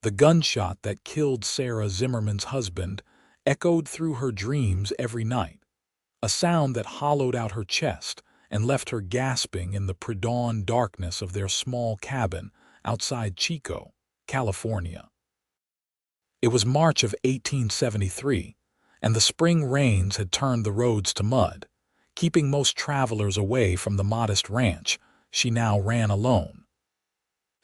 The gunshot that killed Sarah Zimmerman's husband echoed through her dreams every night, a sound that hollowed out her chest and left her gasping in the pre-dawn darkness of their small cabin outside Chico, California. It was March of 1873, and the spring rains had turned the roads to mud, keeping most travelers away from the modest ranch she now ran alone.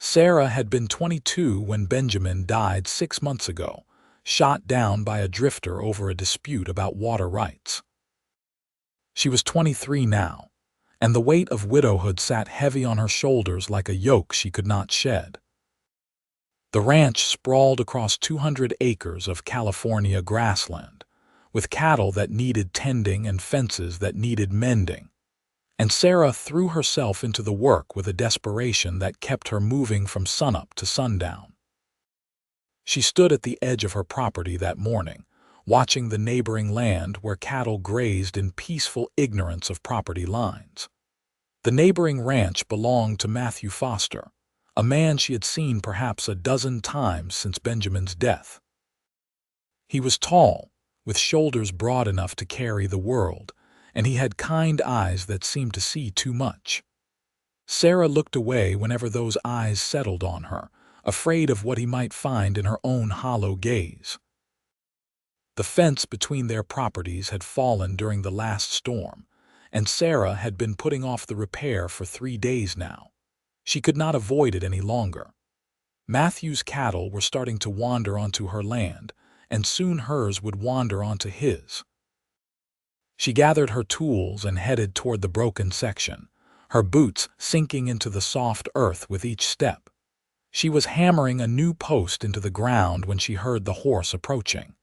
Sarah had been 22 when Benjamin died 6 months ago, shot down by a drifter over a dispute about water rights. She was 23 now, and the weight of widowhood sat heavy on her shoulders like a yoke she could not shed. The ranch sprawled across 200 acres of California grassland, with cattle that needed tending and fences that needed mending. And Sarah threw herself into the work with a desperation that kept her moving from sunup to sundown. She stood at the edge of her property that morning, watching the neighboring land where cattle grazed in peaceful ignorance of property lines. The neighboring ranch belonged to Matthew Foster, a man she had seen perhaps a dozen times since Benjamin's death. He was tall, with shoulders broad enough to carry the world, and he had kind eyes that seemed to see too much. Sarah looked away whenever those eyes settled on her, afraid of what he might find in her own hollow gaze. The fence between their properties had fallen during the last storm, and Sarah had been putting off the repair for 3 days now. She could not avoid it any longer. Matthew's cattle were starting to wander onto her land, and soon hers would wander onto his. She gathered her tools and headed toward the broken section, her boots sinking into the soft earth with each step. She was hammering a new post into the ground when she heard the horse approaching.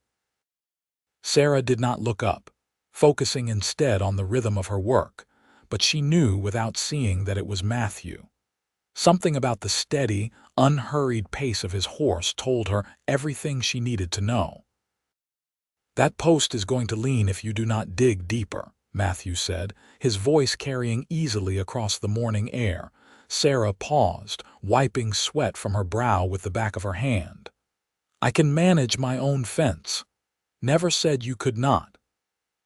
Sarah did not look up, focusing instead on the rhythm of her work, but she knew without seeing that it was Matthew. Something about the steady, unhurried pace of his horse told her everything she needed to know. "That post is going to lean if you do not dig deeper," Matthew said, his voice carrying easily across the morning air. Sarah paused, wiping sweat from her brow with the back of her hand. "I can manage my own fence." "Never said you could not."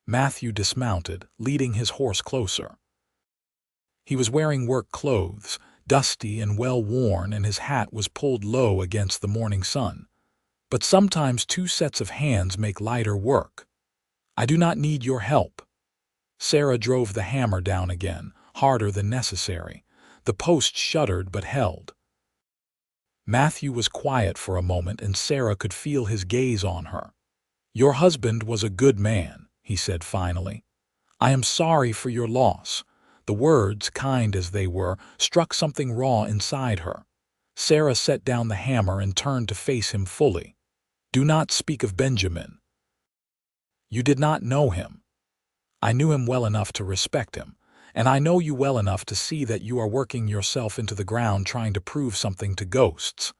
Matthew dismounted, leading his horse closer. He was wearing work clothes, dusty and well-worn, and his hat was pulled low against the morning sun. But sometimes 2 sets of hands make lighter work. "I do not need your help." Sarah drove the hammer down again, harder than necessary. The post shuddered but held. Matthew was quiet for a moment, and Sarah could feel his gaze on her. "Your husband was a good man," he said finally. "I am sorry for your loss." The words, kind as they were, struck something raw inside her. Sarah set down the hammer and turned to face him fully. "Do not speak of Benjamin. You did not know him. I knew him well enough to respect him, and I know you well enough to see that you are working yourself into the ground trying to prove something to ghosts."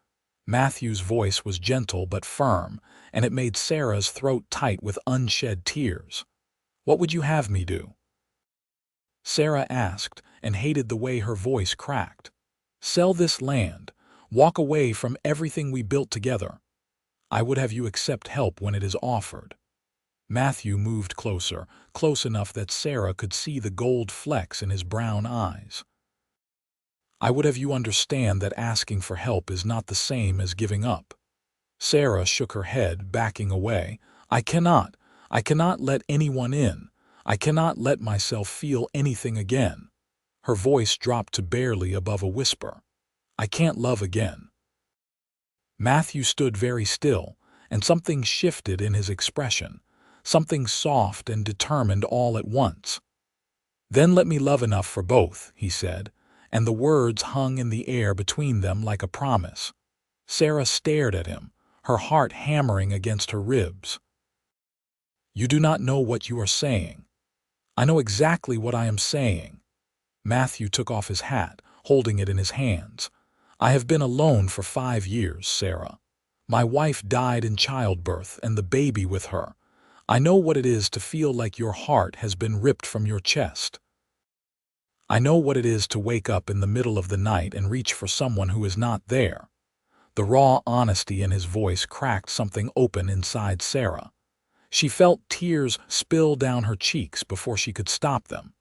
Matthew's voice was gentle but firm, and it made Sarah's throat tight with unshed tears. "What would you have me do?" Sarah asked, and hated the way her voice cracked. "Sell this land. Walk away from everything we built together. I would have you accept help when it is offered." Matthew moved closer, close enough that Sarah could see the gold flecks in his brown eyes. "I would have you understand that asking for help is not the same as giving up." Sarah shook her head, backing away. I cannot let anyone in. I cannot let myself feel anything again." Her voice dropped to barely above a whisper. "I can't love again." Matthew stood very still, and something shifted in his expression, something soft and determined all at once. "Then let me love enough for both," he said, and the words hung in the air between them like a promise. Sarah stared at him, her heart hammering against her ribs. "You do not know what you are saying." "I know exactly what I am saying." Matthew took off his hat, holding it in his hands. "I have been alone for 5 years, Sarah. My wife died in childbirth and the baby with her. I know what it is to feel like your heart has been ripped from your chest. I know what it is to wake up in the middle of the night and reach for someone who is not there. The raw honesty in his voice cracked something open inside Sarah. She felt tears spill down her cheeks before she could stop them.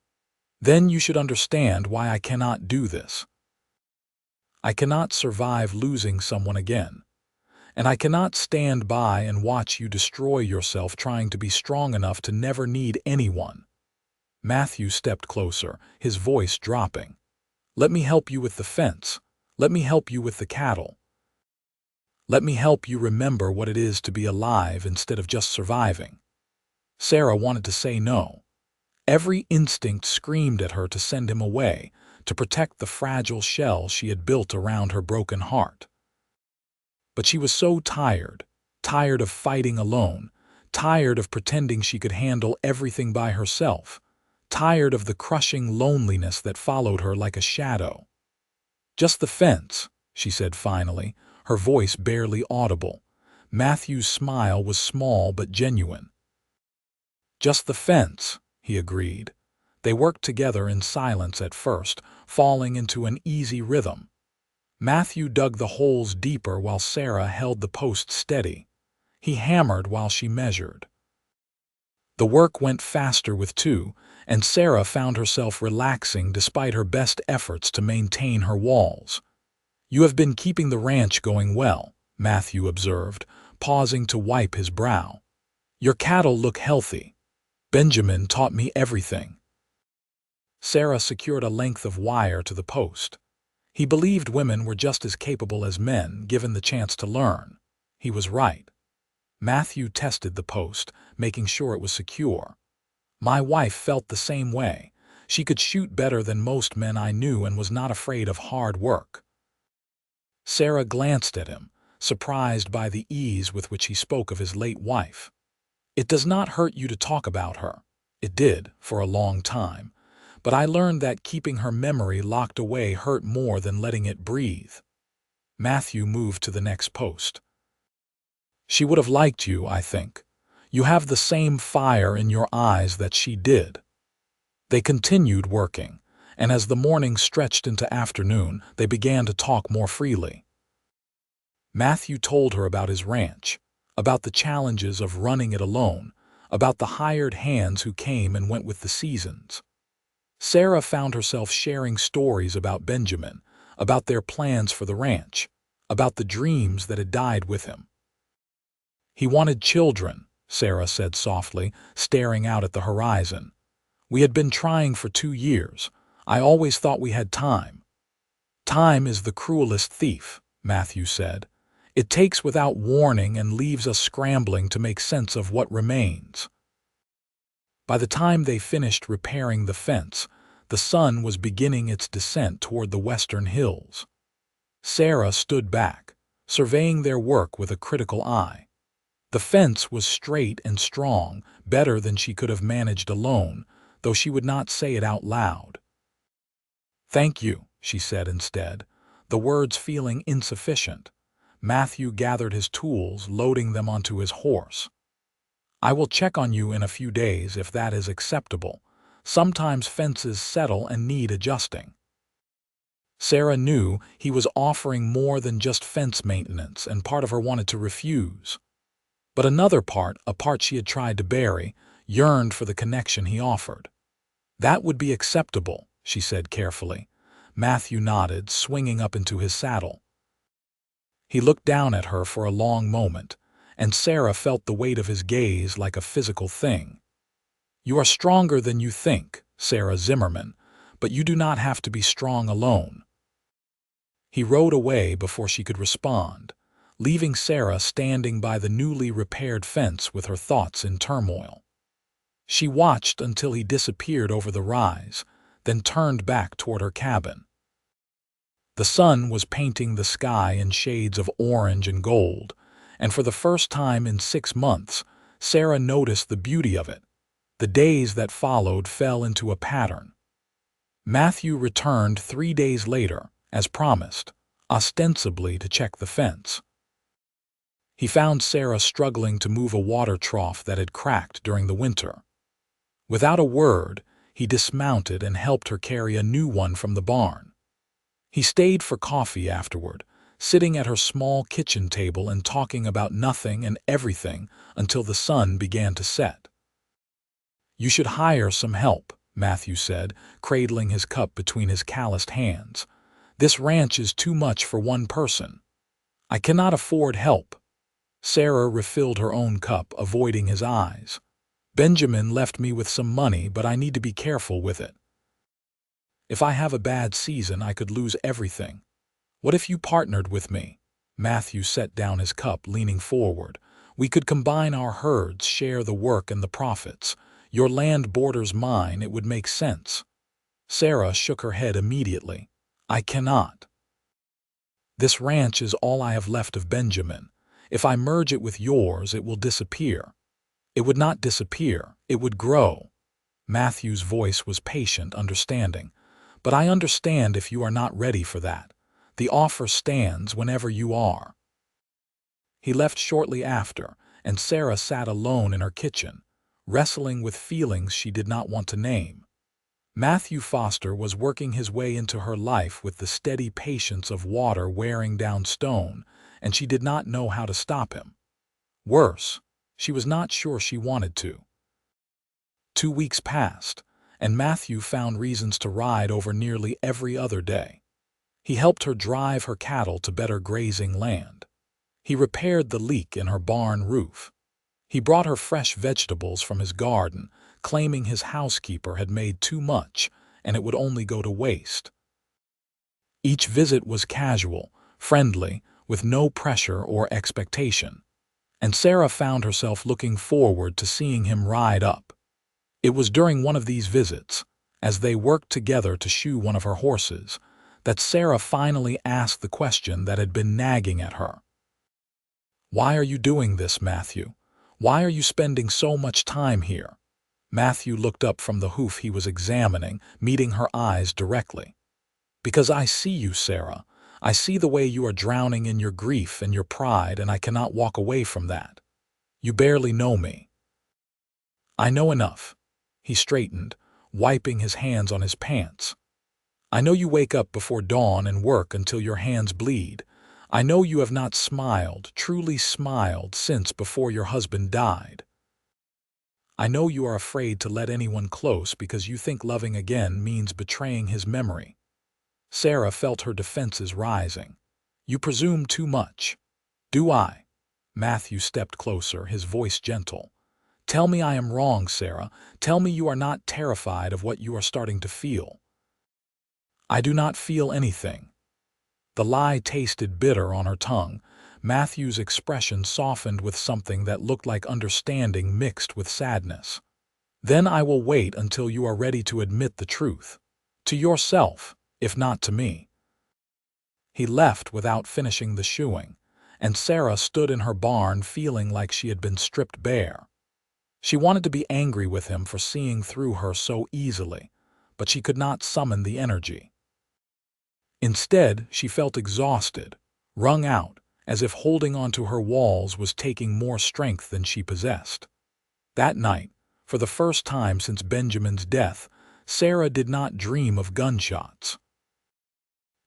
"Then you should understand why I cannot do this. I cannot survive losing someone again. And I cannot stand by and watch you destroy yourself trying to be strong enough to never need anyone." Matthew stepped closer, his voice dropping. "Let me help you with the fence. Let me help you with the cattle. Let me help you remember what it is to be alive instead of just surviving." Sarah wanted to say no. Every instinct screamed at her to send him away, to protect the fragile shell she had built around her broken heart. But she was so tired, tired of fighting alone, tired of pretending she could handle everything by herself, tired of the crushing loneliness that followed her like a shadow. "Just the fence," she said finally, her voice barely audible. Matthew's smile was small but genuine. "Just the fence," he agreed. They worked together in silence at first, falling into an easy rhythm. Matthew dug the holes deeper while Sarah held the post steady. He hammered while she measured. The work went faster with two, and Sarah found herself relaxing despite her best efforts to maintain her walls. "You have been keeping the ranch going well," Matthew observed, pausing to wipe his brow. "Your cattle look healthy. Benjamin taught me everything." Sarah secured a length of wire to the post. He believed women were just as capable as men, given the chance to learn. He was right. Matthew tested the post, making sure it was secure. "My wife felt the same way. She could shoot better than most men I knew and was not afraid of hard work." Sarah glanced at him, surprised by the ease with which he spoke of his late wife. "It does not hurt you to talk about her. It did, for a long time. But I learned that keeping her memory locked away hurt more than letting it breathe." Matthew moved to the next post. "She would have liked you, I think. You have the same fire in your eyes that she did." They continued working, and as the morning stretched into afternoon, they began to talk more freely. Matthew told her about his ranch, about the challenges of running it alone, about the hired hands who came and went with the seasons. Sarah found herself sharing stories about Benjamin, about their plans for the ranch, about the dreams that had died with him. "He wanted children," Sarah said softly, staring out at the horizon. "We had been trying for 2 years. I always thought we had time." "Time is the cruelest thief," Matthew said. "It takes without warning and leaves us scrambling to make sense of what remains." By the time they finished repairing the fence, the sun was beginning its descent toward the western hills. Sarah stood back, surveying their work with a critical eye. The fence was straight and strong, better than she could have managed alone, though she would not say it out loud. "Thank you," she said instead, the words feeling insufficient. Matthew gathered his tools, loading them onto his horse. "I will check on you in a few days if that is acceptable. Sometimes fences settle and need adjusting." Sarah knew he was offering more than just fence maintenance, and part of her wanted to refuse. But another part, a part she had tried to bury, yearned for the connection he offered. "That would be acceptable," she said carefully. Matthew nodded, swinging up into his saddle. He looked down at her for a long moment, and Sarah felt the weight of his gaze like a physical thing. "You are stronger than you think, Sarah Zimmerman, but you do not have to be strong alone." He rode away before she could respond, leaving Sarah standing by the newly repaired fence with her thoughts in turmoil. She watched until he disappeared over the rise, then turned back toward her cabin. The sun was painting the sky in shades of orange and gold, and for the first time in 6 months, Sarah noticed the beauty of it. The days that followed fell into a pattern. Matthew returned 3 days later, as promised, ostensibly to check the fence. He found Sarah struggling to move a water trough that had cracked during the winter. Without a word, he dismounted and helped her carry a new one from the barn. He stayed for coffee afterward, sitting at her small kitchen table and talking about nothing and everything until the sun began to set. "You should hire some help," Matthew said, cradling his cup between his calloused hands. "This ranch is too much for one person. I cannot afford help." Sarah refilled her own cup, avoiding his eyes. "Benjamin left me with some money, but I need to be careful with it. If I have a bad season, I could lose everything. What if you partnered with me?" Matthew set down his cup, leaning forward. "We could combine our herds, share the work and the profits. Your land borders mine, it would make sense." Sarah shook her head immediately. "I cannot. This ranch is all I have left of Benjamin. If I merge it with yours, it will disappear." "It would not disappear, it would grow." Matthew's voice was patient, understanding. "But I understand if you are not ready for that. The offer stands whenever you are." He left shortly after, and Sarah sat alone in her kitchen, wrestling with feelings she did not want to name. Matthew Foster was working his way into her life with the steady patience of water wearing down stone, and she did not know how to stop him. Worse, she was not sure she wanted to. 2 weeks passed, and Matthew found reasons to ride over nearly every other day. He helped her drive her cattle to better grazing land. He repaired the leak in her barn roof. He brought her fresh vegetables from his garden, claiming his housekeeper had made too much and it would only go to waste. Each visit was casual, friendly, with no pressure or expectation, and Sarah found herself looking forward to seeing him ride up. It was during one of these visits, as they worked together to shoe one of her horses, that Sarah finally asked the question that had been nagging at her. "Why are you doing this, Matthew? Why are you spending so much time here?" Matthew looked up from the hoof he was examining, meeting her eyes directly. "Because I see you, Sarah. I see the way you are drowning in your grief and your pride, and I cannot walk away from that. You barely know me." "I know enough." He straightened, wiping his hands on his pants. "I know you wake up before dawn and work until your hands bleed. I know you have not smiled, truly smiled, since before your husband died. I know you are afraid to let anyone close because you think loving again means betraying his memory." Sarah felt her defenses rising. "You presume too much." "Do I?" Matthew stepped closer, his voice gentle. "Tell me I am wrong, Sarah. Tell me you are not terrified of what you are starting to feel." "I do not feel anything." The lie tasted bitter on her tongue. Matthew's expression softened with something that looked like understanding mixed with sadness. "Then I will wait until you are ready to admit the truth. To yourself, if not to me." He left without finishing the shoeing, and Sarah stood in her barn feeling like she had been stripped bare. She wanted to be angry with him for seeing through her so easily, but she could not summon the energy. Instead, she felt exhausted, wrung out, as if holding onto her walls was taking more strength than she possessed. That night, for the first time since Benjamin's death, Sarah did not dream of gunshots.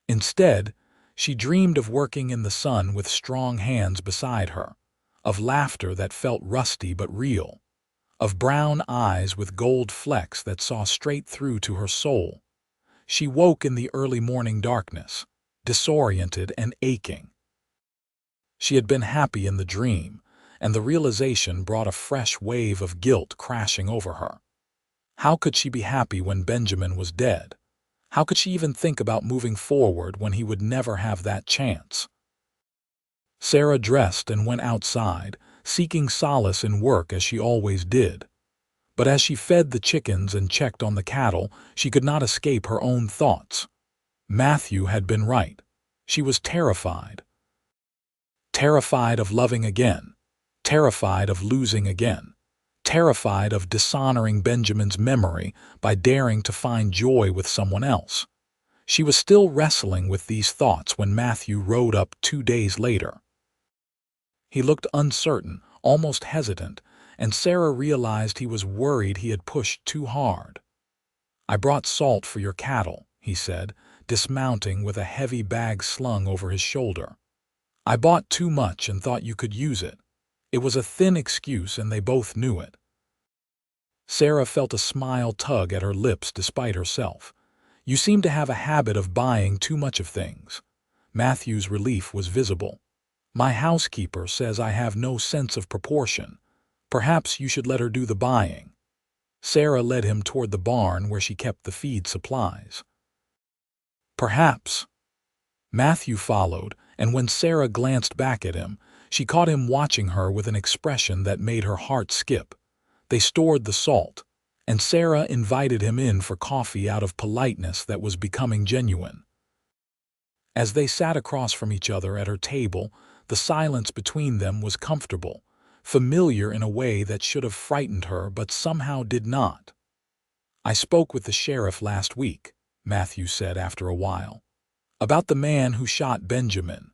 Instead, she dreamed of working in the sun with strong hands beside her, of laughter that felt rusty but real, of brown eyes with gold flecks that saw straight through to her soul. She woke in the early morning darkness, disoriented and aching. She had been happy in the dream, and the realization brought a fresh wave of guilt crashing over her. How could she be happy when Benjamin was dead? How could she even think about moving forward when he would never have that chance? Sarah dressed and went outside, seeking solace in work as she always did. But as she fed the chickens and checked on the cattle, she could not escape her own thoughts. Matthew had been right. She was terrified. Terrified of loving again. Terrified of losing again. Terrified of dishonoring Benjamin's memory by daring to find joy with someone else. She was still wrestling with these thoughts when Matthew rode up 2 days later. He looked uncertain, almost hesitant, and Sarah realized he was worried he had pushed too hard. "I brought salt for your cattle," he said, dismounting with a heavy bag slung over his shoulder. I bought too much and thought you could use it. It was a thin excuse and they both knew it. Sarah felt a smile tug at her lips despite herself. You seem to have a habit of buying too much of things. Matthew's relief was visible. My housekeeper says I have no sense of proportion. Perhaps you should let her do the buying. Sarah led him toward the barn where she kept the feed supplies. Perhaps. Matthew followed, and when Sarah glanced back at him, she caught him watching her with an expression that made her heart skip. They stored the salt, and Sarah invited him in for coffee out of politeness that was becoming genuine. As they sat across from each other at her table, the silence between them was comfortable, familiar in a way that should have frightened her but somehow did not. I spoke with the sheriff last week, Matthew said after a while, about the man who shot Benjamin.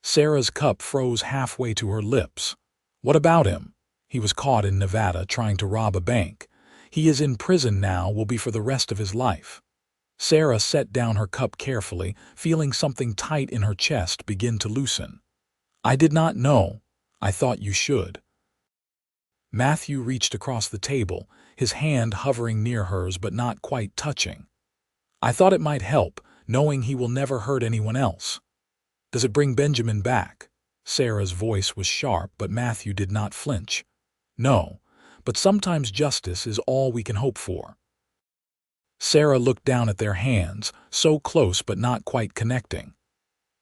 Sarah's cup froze halfway to her lips. What about him? He was caught in Nevada trying to rob a bank. He is in prison now, will be for the rest of his life. Sarah set down her cup carefully, feeling something tight in her chest begin to loosen. I did not know. I thought you should. Matthew reached across the table, his hand hovering near hers but not quite touching. I thought it might help, knowing he will never hurt anyone else. Does it bring Benjamin back? Sarah's voice was sharp, but Matthew did not flinch. No, but sometimes justice is all we can hope for. Sarah looked down at their hands, so close but not quite connecting.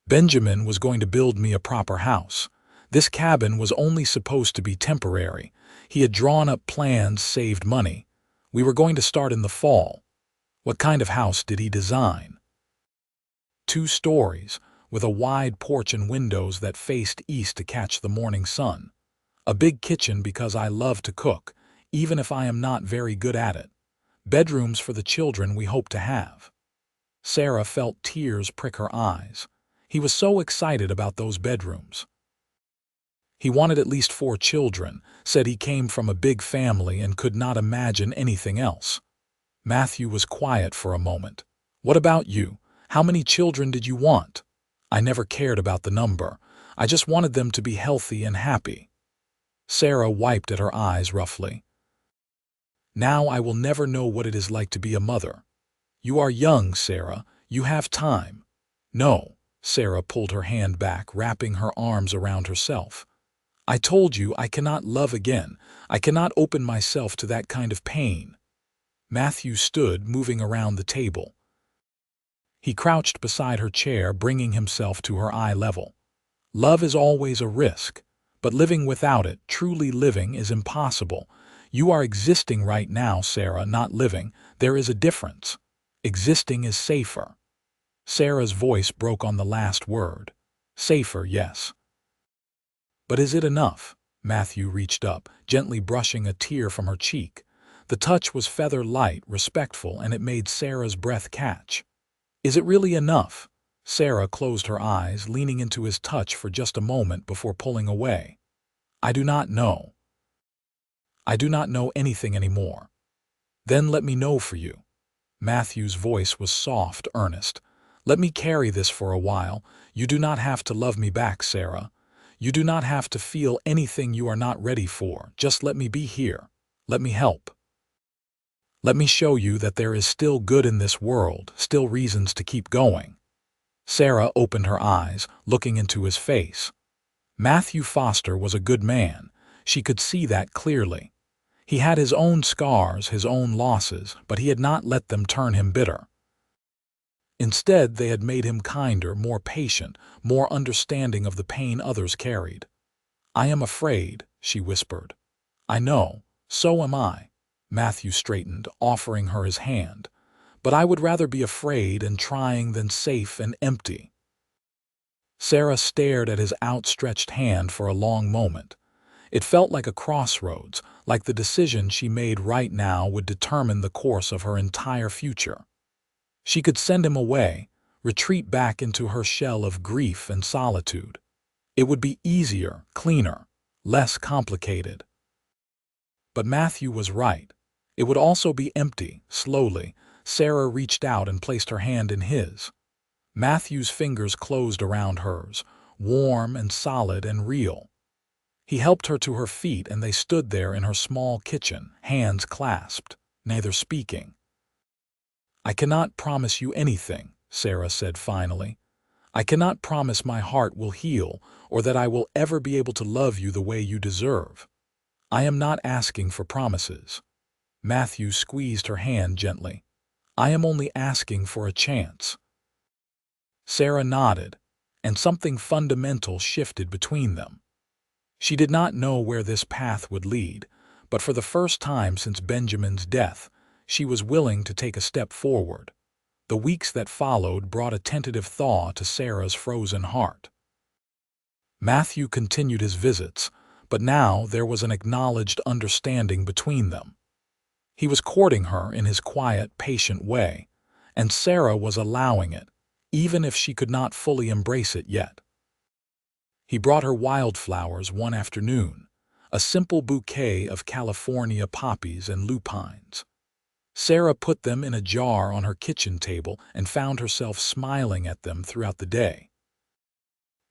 Benjamin was going to build me a proper house. This cabin was only supposed to be temporary. He had drawn up plans, saved money. We were going to start in the fall. What kind of house did he design? 2 stories, with a wide porch and windows that faced east to catch the morning sun. A big kitchen because I love to cook, even if I am not very good at it. Bedrooms for the children we hope to have. Sarah felt tears prick her eyes. He was so excited about those bedrooms. He wanted at least 4 children, said he came from a big family and could not imagine anything else. Matthew was quiet for a moment. What about you? How many children did you want? I never cared about the number. I just wanted them to be healthy and happy. Sarah wiped at her eyes roughly. Now I will never know what it is like to be a mother. You are young, Sarah. You have time. No. Sarah pulled her hand back, wrapping her arms around herself. I told you I cannot love again. I cannot open myself to that kind of pain. Matthew stood, moving around the table. He crouched beside her chair, bringing himself to her eye level. Love is always a risk, but living without it, truly living, is impossible. You are existing right now, Sarah, not living. There is a difference. Existing is safer. Sarah's voice broke on the last word. Safer, yes. But is it enough? Matthew reached up, gently brushing a tear from her cheek. The touch was feather light, respectful, and it made Sarah's breath catch. Is it really enough? Sarah closed her eyes, leaning into his touch for just a moment before pulling away. I do not know. I do not know anything anymore. Then let me know for you. Matthew's voice was soft, earnest. Let me carry this for a while. You do not have to love me back, Sarah. You do not have to feel anything you are not ready for. Just let me be here. Let me help. Let me show you that there is still good in this world, still reasons to keep going. Sarah opened her eyes, looking into his face. Matthew Foster was a good man. She could see that clearly. He had his own scars, his own losses, but he had not let them turn him bitter. Instead, they had made him kinder, more patient, more understanding of the pain others carried. I am afraid, she whispered. I know, so am I. Matthew straightened, offering her his hand. But I would rather be afraid and trying than safe and empty. Sarah stared at his outstretched hand for a long moment. It felt like a crossroads, like the decision she made right now would determine the course of her entire future. She could send him away, retreat back into her shell of grief and solitude. It would be easier, cleaner, less complicated. But Matthew was right. It would also be empty. Slowly, Sarah reached out and placed her hand in his. Matthew's fingers closed around hers, warm and solid and real. He helped her to her feet, and they stood there in her small kitchen, hands clasped, neither speaking. "I cannot promise you anything," Sarah said finally. "I cannot promise my heart will heal or that I will ever be able to love you the way you deserve. I am not asking for promises." Matthew squeezed her hand gently. "I am only asking for a chance." Sarah nodded, and something fundamental shifted between them. She did not know where this path would lead, but for the first time since Benjamin's death, she was willing to take a step forward. The weeks that followed brought a tentative thaw to Sarah's frozen heart. Matthew continued his visits, but now there was an acknowledged understanding between them. He was courting her in his quiet, patient way, and Sarah was allowing it, even if she could not fully embrace it yet. He brought her wildflowers one afternoon, a simple bouquet of California poppies and lupines. Sarah put them in a jar on her kitchen table and found herself smiling at them throughout the day.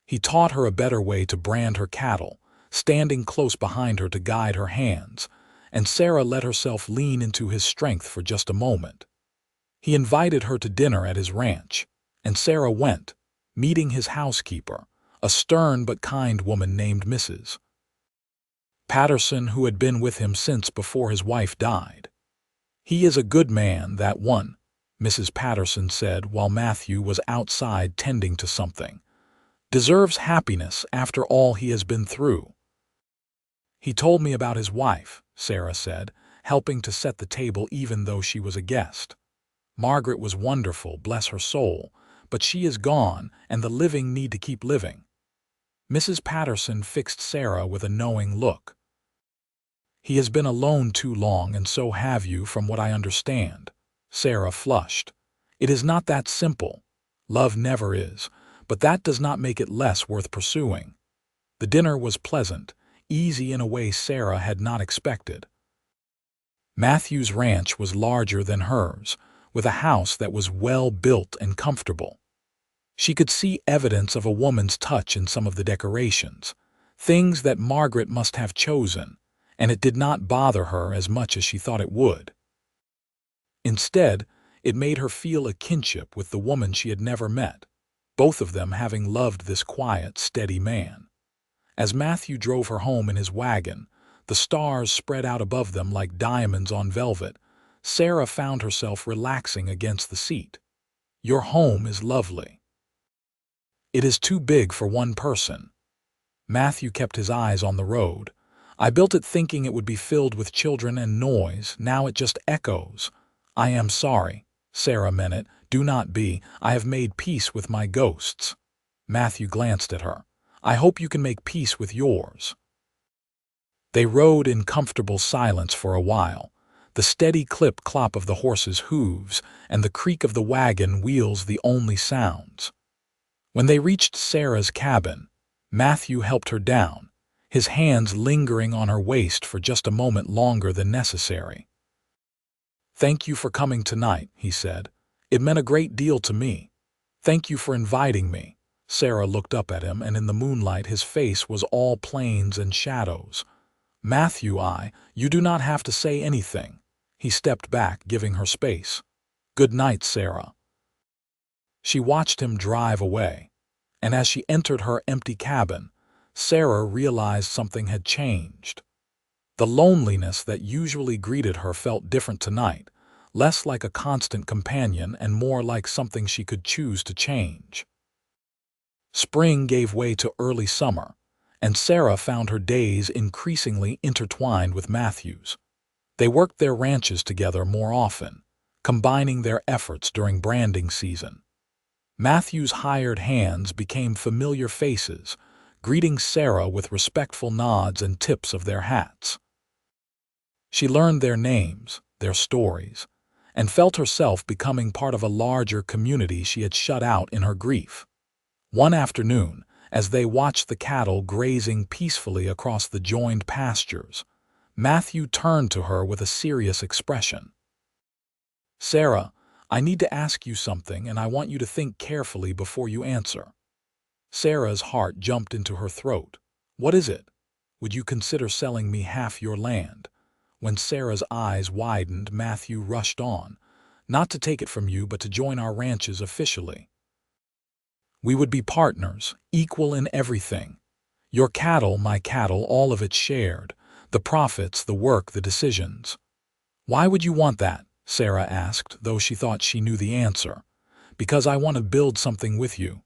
He taught her a better way to brand her cattle, standing close behind her to guide her hands, and Sarah let herself lean into his strength for just a moment. He invited her to dinner at his ranch, and Sarah went, meeting his housekeeper, a stern but kind woman named Mrs. Patterson, who had been with him since before his wife died. "He is a good man, that one," Mrs. Patterson said while Matthew was outside tending to something. "Deserves happiness after all he has been through." "He told me about his wife," Sarah said, helping to set the table even though she was a guest. "Margaret was wonderful, bless her soul, but she is gone and the living need to keep living." Mrs. Patterson fixed Sarah with a knowing look. "He has been alone too long, and so have you, from what I understand." Sarah flushed. "It is not that simple. Love never is, but that does not make it less worth pursuing." The dinner was pleasant, easy in a way Sarah had not expected. Matthew's ranch was larger than hers, with a house that was well built and comfortable. She could see evidence of a woman's touch in some of the decorations, things that Margaret must have chosen, and it did not bother her as much as she thought it would. Instead, it made her feel a kinship with the woman she had never met, both of them having loved this quiet, steady man. As Matthew drove her home in his wagon, the stars spread out above them like diamonds on velvet, Sarah found herself relaxing against the seat. "Your home is lovely." "It is too big for one person." Matthew kept his eyes on the road. "I built it thinking it would be filled with children and noise. Now it just echoes." "I am sorry." Sarah meant it. "Do not be. I have made peace with my ghosts." Matthew glanced at her. "I hope you can make peace with yours." They rode in comfortable silence for a while, the steady clip-clop of the horses' hooves and the creak of the wagon wheels the only sounds. When they reached Sarah's cabin, Matthew helped her down, his hands lingering on her waist for just a moment longer than necessary. "Thank you for coming tonight," he said. "It meant a great deal to me. Thank you for inviting me." Sarah looked up at him, and in the moonlight his face was all plains and shadows. "Matthew, you do not have to say anything." He stepped back, giving her space. "Good night, Sarah." She watched him drive away, and as she entered her empty cabin, Sarah realized something had changed. The loneliness that usually greeted her felt different tonight, less like a constant companion and more like something she could choose to change. Spring gave way to early summer, and Sarah found her days increasingly intertwined with Matthew's. They worked their ranches together more often, combining their efforts during branding season. Matthew's hired hands became familiar faces, greeting Sarah with respectful nods and tips of their hats. She learned their names, their stories, and felt herself becoming part of a larger community she had shut out in her grief. One afternoon, as they watched the cattle grazing peacefully across the joined pastures, Matthew turned to her with a serious expression. "Sarah, I need to ask you something, and I want you to think carefully before you answer." Sarah's heart jumped into her throat. "What is it? Would you consider selling me half your land?" When Sarah's eyes widened, Matthew rushed on. "Not to take it from you, but to join our ranches officially. We would be partners, equal in everything. Your cattle, my cattle, all of it shared. The profits, the work, the decisions." "Why would you want that?" Sarah asked, though she thought she knew the answer. "Because I want to build something with you.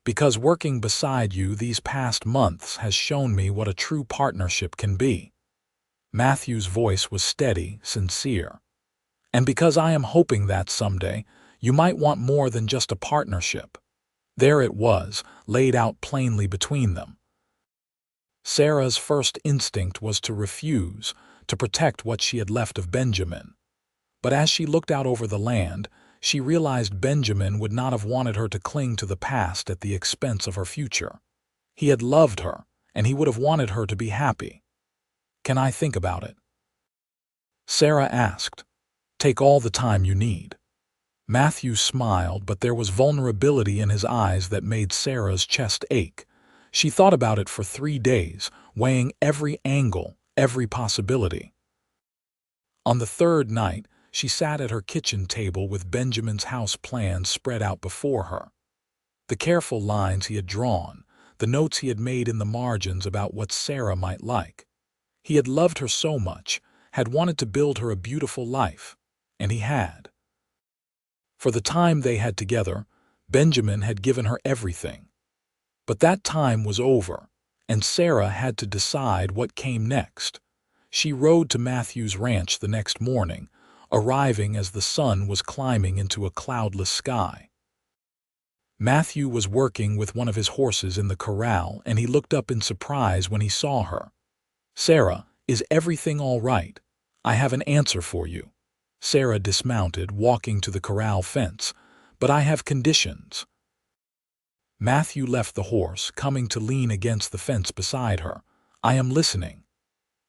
Because working beside you these past months has shown me what a true partnership can be." Matthew's voice was steady, sincere. "And because I am hoping that someday you might want more than just a partnership." There it was, laid out plainly between them. Sarah's first instinct was to refuse, to protect what she had left of Benjamin. But as she looked out over the land, she realized Benjamin would not have wanted her to cling to the past at the expense of her future. He had loved her, and he would have wanted her to be happy. "Can I think about it?" Sarah asked. "Take all the time you need." Matthew smiled, but there was vulnerability in his eyes that made Sarah's chest ache. She thought about it for 3 days, weighing every angle, every possibility. On the third night, she sat at her kitchen table with Benjamin's house plans spread out before her. The careful lines he had drawn, the notes he had made in the margins about what Sarah might like. He had loved her so much, had wanted to build her a beautiful life, and he had. For the time they had together, Benjamin had given her everything. But that time was over, and Sarah had to decide what came next. She rode to Matthew's ranch the next morning, arriving as the sun was climbing into a cloudless sky. Matthew was working with one of his horses in the corral, and he looked up in surprise when he saw her. "Sarah, is everything all right? I have an answer for you." Sarah dismounted, walking to the corral fence. "But I have conditions." Matthew left the horse, coming to lean against the fence beside her. "I am listening."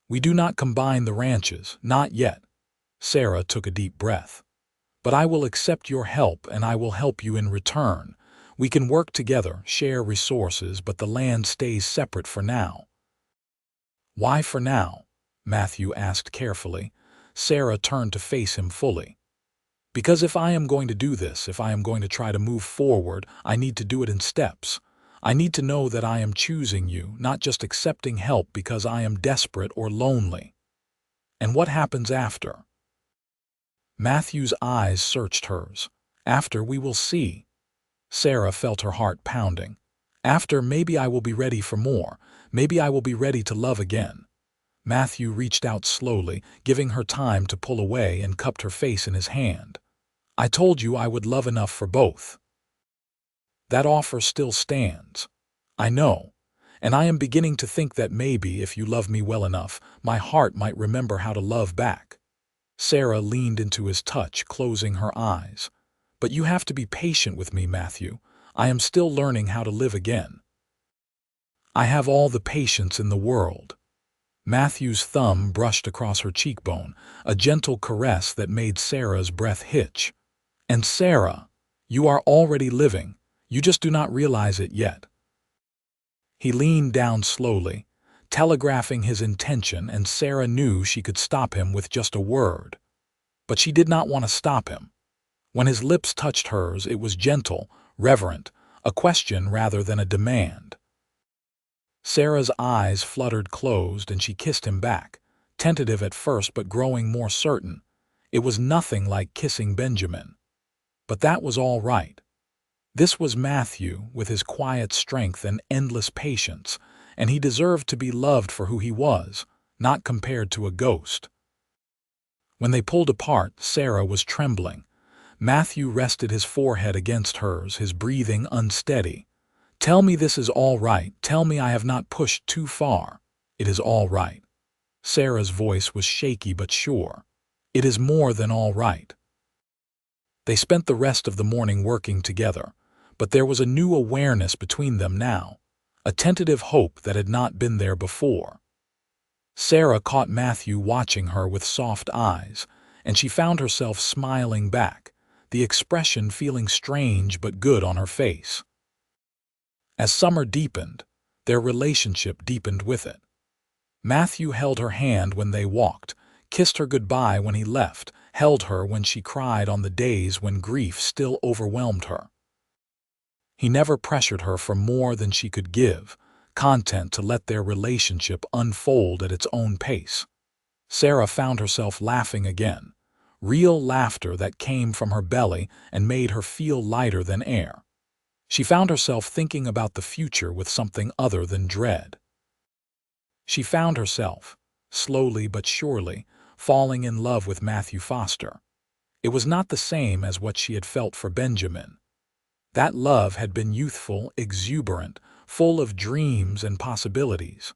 "We do not combine the ranches, not yet." Sarah took a deep breath. "But I will accept your help, and I will help you in return. We can work together, share resources, but the land stays separate for now." "Why for now?" Matthew asked carefully. Sarah turned to face him fully. "Because if I am going to do this, if I am going to try to move forward, I need to do it in steps. I need to know that I am choosing you, not just accepting help because I am desperate or lonely." "And what happens after?" Matthew's eyes searched hers. "After, we will see." Sarah felt her heart pounding. "After, maybe I will be ready for more. Maybe I will be ready to love again." Matthew reached out slowly, giving her time to pull away, and cupped her face in his hand. "I told you I would love enough for both. That offer still stands. I know, and I am beginning to think that maybe, if you love me well enough, my heart might remember how to love back." Sarah leaned into his touch, closing her eyes. "But you have to be patient with me, Matthew. I am still learning how to live again." "I have all the patience in the world." Matthew's thumb brushed across her cheekbone, a gentle caress that made Sarah's breath hitch. "And Sarah, you are already living. You just do not realize it yet." He leaned down slowly, telegraphing his intention, and Sarah knew she could stop him with just a word. But she did not want to stop him. When his lips touched hers, it was gentle, reverent, a question rather than a demand. Sarah's eyes fluttered closed, and she kissed him back, tentative at first but growing more certain. It was nothing like kissing Benjamin. But that was all right. This was Matthew, with his quiet strength and endless patience, and he deserved to be loved for who he was, not compared to a ghost. When they pulled apart, Sarah was trembling. Matthew rested his forehead against hers, his breathing unsteady. "Tell me this is all right. Tell me I have not pushed too far." "It is all right." Sarah's voice was shaky but sure. "It is more than all right." They spent the rest of the morning working together, but there was a new awareness between them now, a tentative hope that had not been there before. Sarah caught Matthew watching her with soft eyes, and she found herself smiling back, the expression feeling strange but good on her face. As summer deepened, their relationship deepened with it. Matthew held her hand when they walked, kissed her goodbye when he left, held her when she cried on the days when grief still overwhelmed her. He never pressured her for more than she could give, content to let their relationship unfold at its own pace. Sarah found herself laughing again, real laughter that came from her belly and made her feel lighter than air. She found herself thinking about the future with something other than dread. She found herself, slowly but surely, falling in love with Matthew Foster. It was not the same as what she had felt for Benjamin. That love had been youthful, exuberant, full of dreams and possibilities.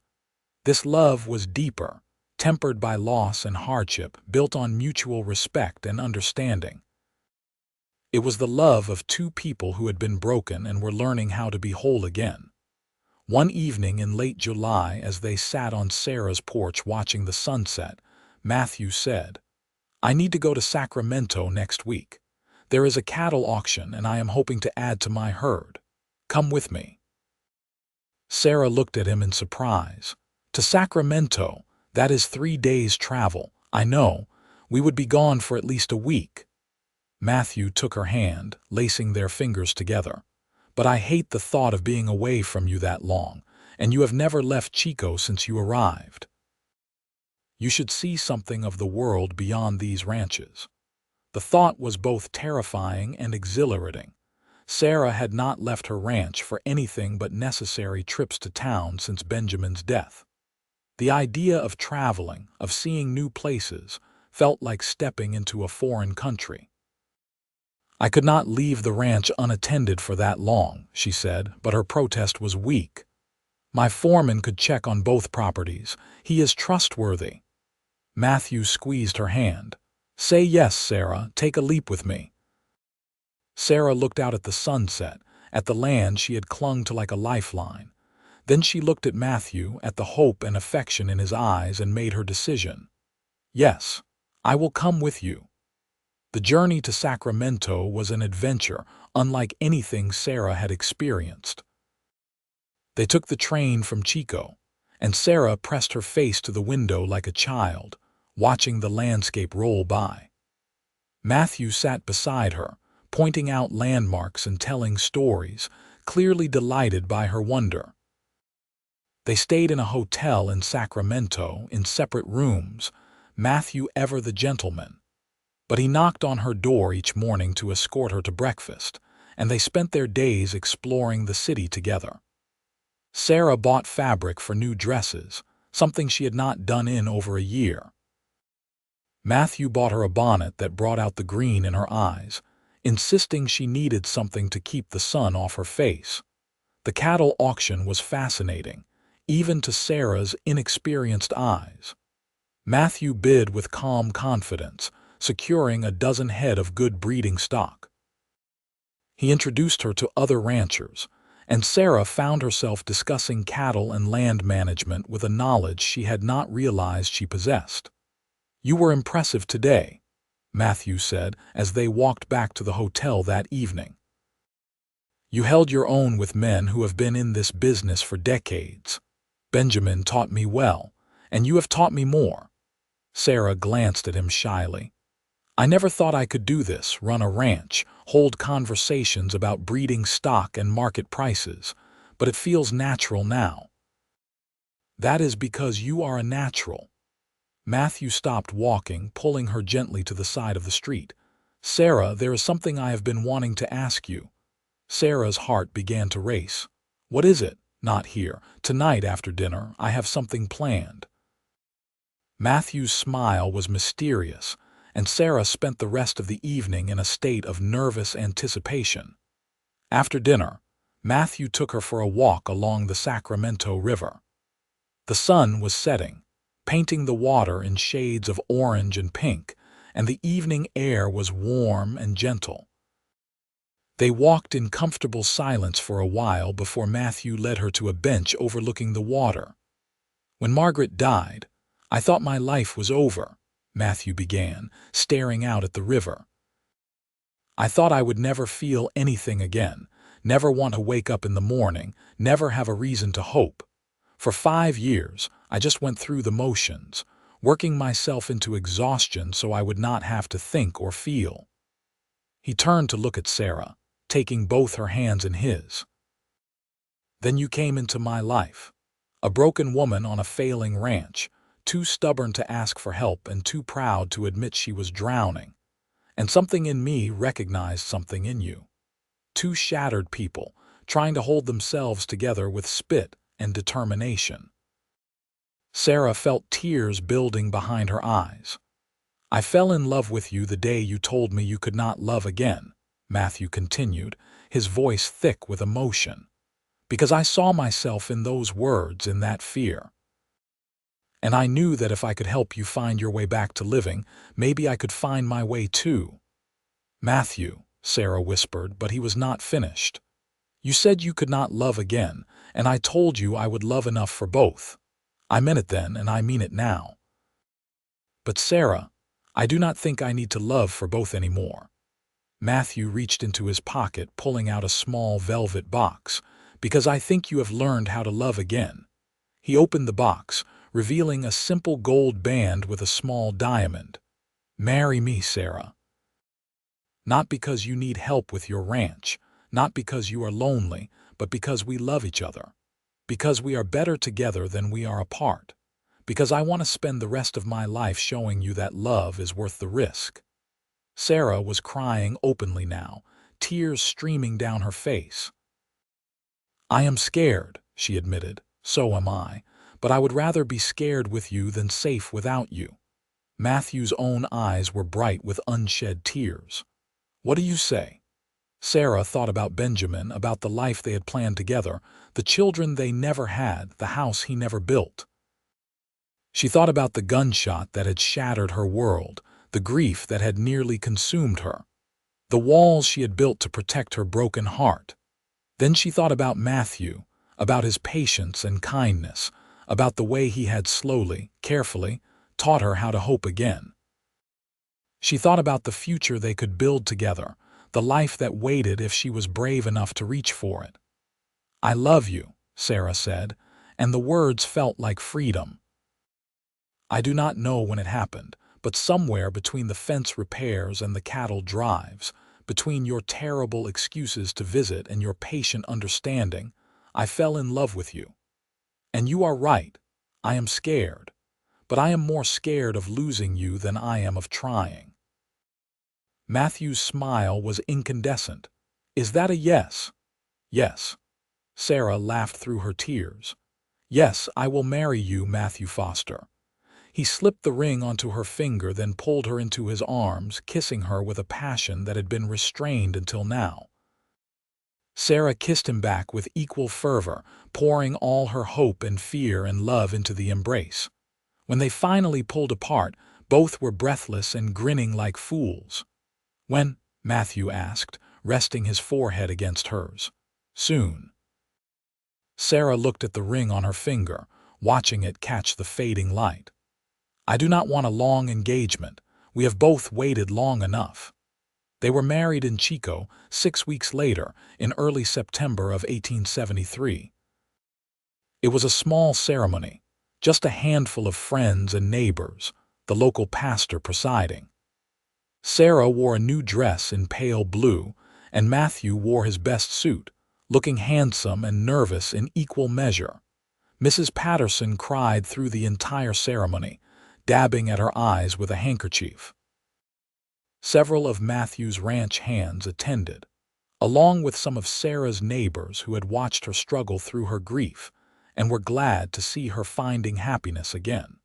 This love was deeper, tempered by loss and hardship, built on mutual respect and understanding. It was the love of two people who had been broken and were learning how to be whole again. One evening in late July, as they sat on Sarah's porch watching the sunset, Matthew said, "I need to go to Sacramento next week. There is a cattle auction and I am hoping to add to my herd. Come with me." Sarah looked at him in surprise. "To Sacramento? That is 3 days' travel. I know. We would be gone for at least a week." Matthew took her hand, lacing their fingers together. "But I hate the thought of being away from you that long, and you have never left Chico since you arrived. You should see something of the world beyond these ranches." The thought was both terrifying and exhilarating. Sarah had not left her ranch for anything but necessary trips to town since Benjamin's death. The idea of traveling, of seeing new places, felt like stepping into a foreign country. "I could not leave the ranch unattended for that long," she said, but her protest was weak. "My foreman could check on both properties. He is trustworthy." Matthew squeezed her hand. "Say yes, Sarah. Take a leap with me." Sarah looked out at the sunset, at the land she had clung to like a lifeline. Then she looked at Matthew, at the hope and affection in his eyes, and made her decision. "Yes, I will come with you." The journey to Sacramento was an adventure unlike anything Sarah had experienced. They took the train from Chico, and Sarah pressed her face to the window like a child, watching the landscape roll by. Matthew sat beside her, pointing out landmarks and telling stories, clearly delighted by her wonder. They stayed in a hotel in Sacramento in separate rooms, Matthew ever the gentleman. But he knocked on her door each morning to escort her to breakfast, and they spent their days exploring the city together. Sarah bought fabric for new dresses, something she had not done in over a year. Matthew bought her a bonnet that brought out the green in her eyes, insisting she needed something to keep the sun off her face. The cattle auction was fascinating, even to Sarah's inexperienced eyes. Matthew bid with calm confidence, securing a dozen head of good breeding stock. He introduced her to other ranchers, and Sarah found herself discussing cattle and land management with a knowledge she had not realized she possessed. "You were impressive today," Matthew said as they walked back to the hotel that evening. "You held your own with men who have been in this business for decades. Benjamin taught me well, and you have taught me more." Sarah glanced at him shyly. "I never thought I could do this, run a ranch, hold conversations about breeding stock and market prices, but it feels natural now." "That is because you are a natural." Matthew stopped walking, pulling her gently to the side of the street. "Sarah, there is something I have been wanting to ask you." Sarah's heart began to race. "What is it?" "Not here. Tonight after dinner, I have something planned." Matthew's smile was mysterious, and Sarah spent the rest of the evening in a state of nervous anticipation. After dinner, Matthew took her for a walk along the Sacramento River. The sun was setting, painting the water in shades of orange and pink, and the evening air was warm and gentle. They walked in comfortable silence for a while before Matthew led her to a bench overlooking the water. "When Margaret died, I thought my life was over," Matthew began, staring out at the river. "I thought I would never feel anything again, never want to wake up in the morning, never have a reason to hope. For 5 years, I just went through the motions, working myself into exhaustion so I would not have to think or feel." He turned to look at Sarah, taking both her hands in his. "Then you came into my life. A broken woman on a failing ranch, too stubborn to ask for help and too proud to admit she was drowning. And something in me recognized something in you. Two shattered people, trying to hold themselves together with spit and determination." Sarah felt tears building behind her eyes. "I fell in love with you the day you told me you could not love again," Matthew continued, his voice thick with emotion, "because I saw myself in those words, in that fear. And I knew that if I could help you find your way back to living, maybe I could find my way too." "Matthew," Sarah whispered, but he was not finished. "You said you could not love again, and I told you I would love enough for both. I meant it then, and I mean it now. But Sarah, I do not think I need to love for both anymore." Matthew reached into his pocket, pulling out a small velvet box. "Because I think you have learned how to love again." He opened the box, revealing a simple gold band with a small diamond. "Marry me, Sarah. Not because you need help with your ranch, not because you are lonely, but because we love each other. Because we are better together than we are apart. Because I want to spend the rest of my life showing you that love is worth the risk." Sarah was crying openly now, tears streaming down her face. "I am scared," she admitted. "So am I. But I would rather be scared with you than safe without you." Matthew's own eyes were bright with unshed tears. "What do you say?" Sarah thought about Benjamin, about the life they had planned together, the children they never had, the house he never built. She thought about the gunshot that had shattered her world, the grief that had nearly consumed her, the walls she had built to protect her broken heart. Then she thought about Matthew, about his patience and kindness, about the way he had slowly, carefully, taught her how to hope again. She thought about the future they could build together, the life that waited if she was brave enough to reach for it. "I love you," Sarah said, and the words felt like freedom. "I do not know when it happened, but somewhere between the fence repairs and the cattle drives, between your terrible excuses to visit and your patient understanding, I fell in love with you. And you are right, I am scared, but I am more scared of losing you than I am of trying." Matthew's smile was incandescent. "Is that a yes?" "Yes." Sarah laughed through her tears. "Yes, I will marry you, Matthew Foster." He slipped the ring onto her finger, then pulled her into his arms, kissing her with a passion that had been restrained until now. Sarah kissed him back with equal fervor, pouring all her hope and fear and love into the embrace. When they finally pulled apart, both were breathless and grinning like fools. "When?" Matthew asked, resting his forehead against hers. "Soon." Sarah looked at the ring on her finger, watching it catch the fading light. "I do not want a long engagement. We have both waited long enough." They were married in Chico 6 weeks later, in early September of 1873. It was a small ceremony, just a handful of friends and neighbors, the local pastor presiding. Sarah wore a new dress in pale blue, and Matthew wore his best suit, looking handsome and nervous in equal measure. Mrs. Patterson cried through the entire ceremony, dabbing at her eyes with a handkerchief. Several of Matthew's ranch hands attended, along with some of Sarah's neighbors who had watched her struggle through her grief and were glad to see her finding happiness again.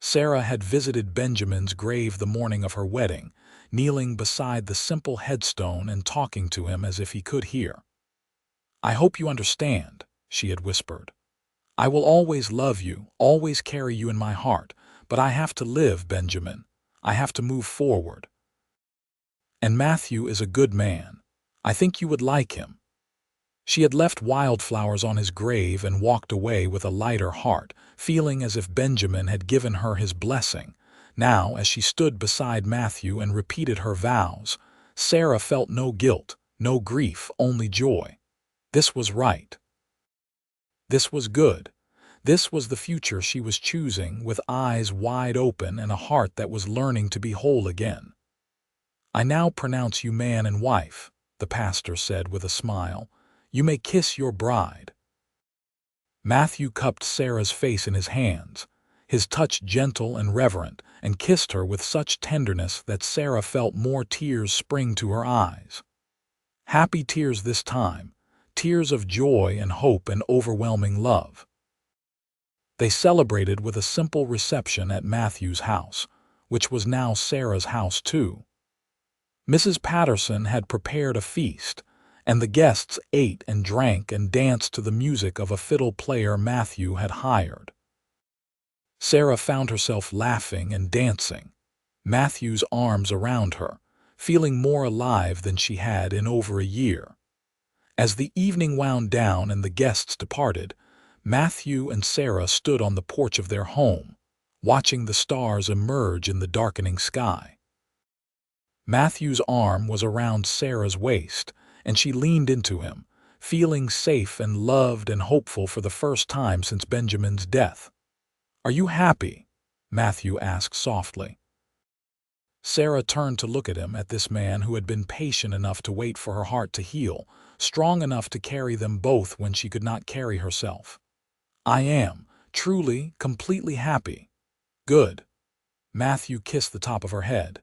Sarah had visited Benjamin's grave the morning of her wedding, kneeling beside the simple headstone and talking to him as if he could hear. "I hope you understand," she had whispered. "I will always love you, always carry you in my heart, but I have to live, Benjamin. I have to move forward. And Matthew is a good man. I think you would like him." She had left wildflowers on his grave and walked away with a lighter heart, feeling as if Benjamin had given her his blessing. Now, as she stood beside Matthew and repeated her vows, Sarah felt no guilt, No grief, only joy. This was right. This was good. This was the future she was choosing, with eyes wide open and a heart that was learning to be whole again. "I now pronounce you man and wife," the pastor said with a smile. "You may kiss your bride." Matthew cupped Sarah's face in his hands, his touch gentle and reverent, and kissed her with such tenderness that Sarah felt more tears spring to her eyes. Happy tears this time, tears of joy and hope and overwhelming love. They celebrated with a simple reception at Matthew's house, which was now Sarah's house too. Mrs. Patterson had prepared a feast, and the guests ate and drank and danced to the music of a fiddle player Matthew had hired. Sarah found herself laughing and dancing, Matthew's arms around her, feeling more alive than she had in over a year. As the evening wound down and the guests departed, Matthew and Sarah stood on the porch of their home, watching the stars emerge in the darkening sky. Matthew's arm was around Sarah's waist, and she leaned into him, feeling safe and loved and hopeful for the first time since Benjamin's death. "Are you happy?" Matthew asked softly. Sarah turned to look at him, at this man who had been patient enough to wait for her heart to heal, strong enough to carry them both when she could not carry herself. "I am, truly, completely happy." "Good." Matthew kissed the top of her head.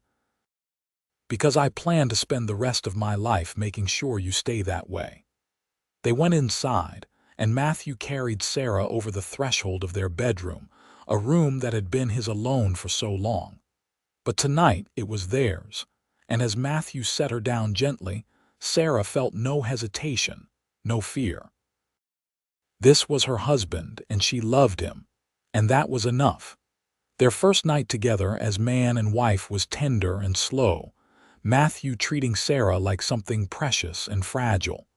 "Because I plan to spend the rest of my life making sure you stay that way." They went inside, and Matthew carried Sarah over the threshold of their bedroom, a room that had been his alone for so long. But tonight it was theirs, and as Matthew set her down gently, Sarah felt no hesitation, no fear. This was her husband, and she loved him, and that was enough. Their first night together as man and wife was tender and slow, Matthew treating Sarah like something precious and fragile.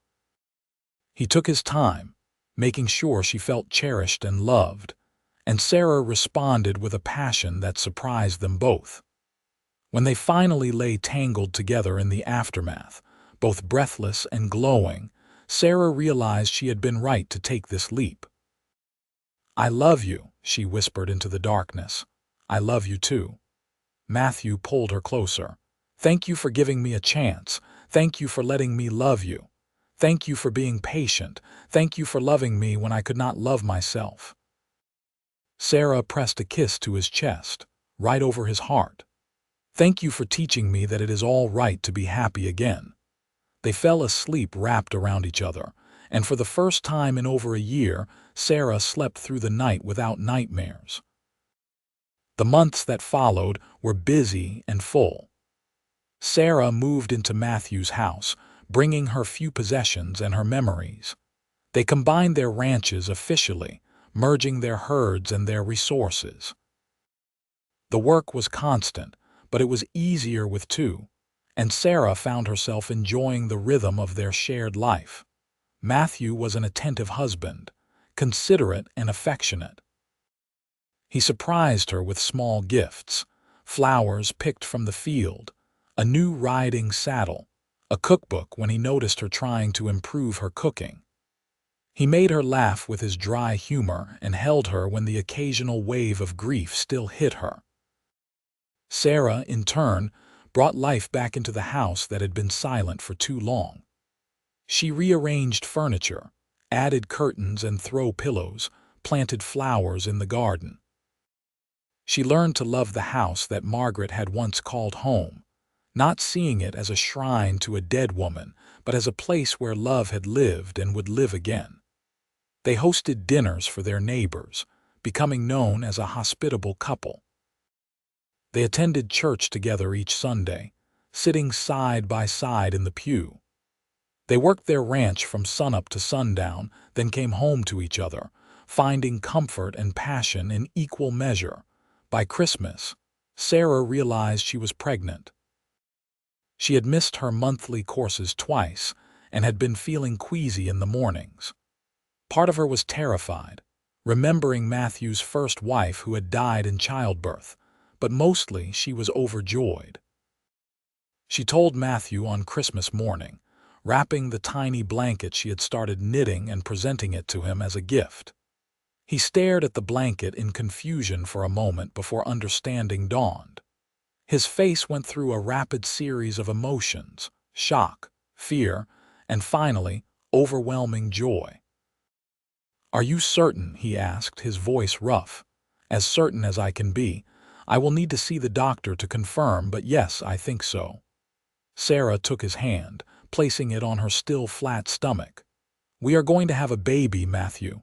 He took his time, making sure she felt cherished and loved, and Sarah responded with a passion that surprised them both. When they finally lay tangled together in the aftermath, both breathless and glowing, Sarah realized she had been right to take this leap. "I love you," she whispered into the darkness. "I love you too." Matthew pulled her closer. "Thank you for giving me a chance. Thank you for letting me love you. Thank you for being patient. Thank you for loving me when I could not love myself." Sarah pressed a kiss to his chest, right over his heart. "Thank you for teaching me that it is all right to be happy again." They fell asleep wrapped around each other, and for the first time in over a year, Sarah slept through the night without nightmares. The months that followed were busy and full. Sarah moved into Matthew's house, bringing her few possessions and her memories. They combined their ranches officially, merging their herds and their resources. The work was constant, but it was easier with two, and Sarah found herself enjoying the rhythm of their shared life. Matthew was an attentive husband, considerate and affectionate. He surprised her with small gifts, flowers picked from the field, a new riding saddle, a cookbook when he noticed her trying to improve her cooking. He made her laugh with his dry humor and held her when the occasional wave of grief still hit her. Sarah, in turn, brought life back into the house that had been silent for too long. She rearranged furniture, added curtains and throw pillows, planted flowers in the garden. She learned to love the house that Margaret had once called home, not seeing it as a shrine to a dead woman, but as a place where love had lived and would live again. They hosted dinners for their neighbors, becoming known as a hospitable couple. They attended church together each Sunday, sitting side by side in the pew. They worked their ranch from sunup to sundown, then came home to each other, finding comfort and passion in equal measure. By Christmas, Sarah realized she was pregnant. She had missed her monthly courses twice and had been feeling queasy in the mornings. Part of her was terrified, remembering Matthew's first wife who had died in childbirth, but mostly she was overjoyed. She told Matthew on Christmas morning, wrapping the tiny blanket she had started knitting and presenting it to him as a gift. He stared at the blanket in confusion for a moment before understanding dawned. His face went through a rapid series of emotions: shock, fear, and finally, overwhelming joy. "Are you certain?" he asked, his voice rough. "As certain as I can be. I will need to see the doctor to confirm, but yes, I think so." Sarah took his hand, placing it on her still flat stomach. "We are going to have a baby, Matthew."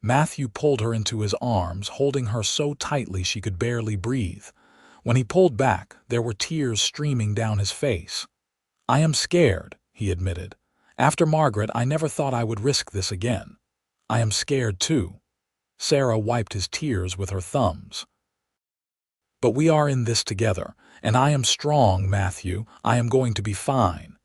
Matthew pulled her into his arms, holding her so tightly she could barely breathe. When he pulled back, there were tears streaming down his face. "I am scared," he admitted. "After Margaret, I never thought I would risk this again. I am scared too." Sarah wiped his tears with her thumbs. "But we are in this together, and I am strong, Matthew. I am going to be fine."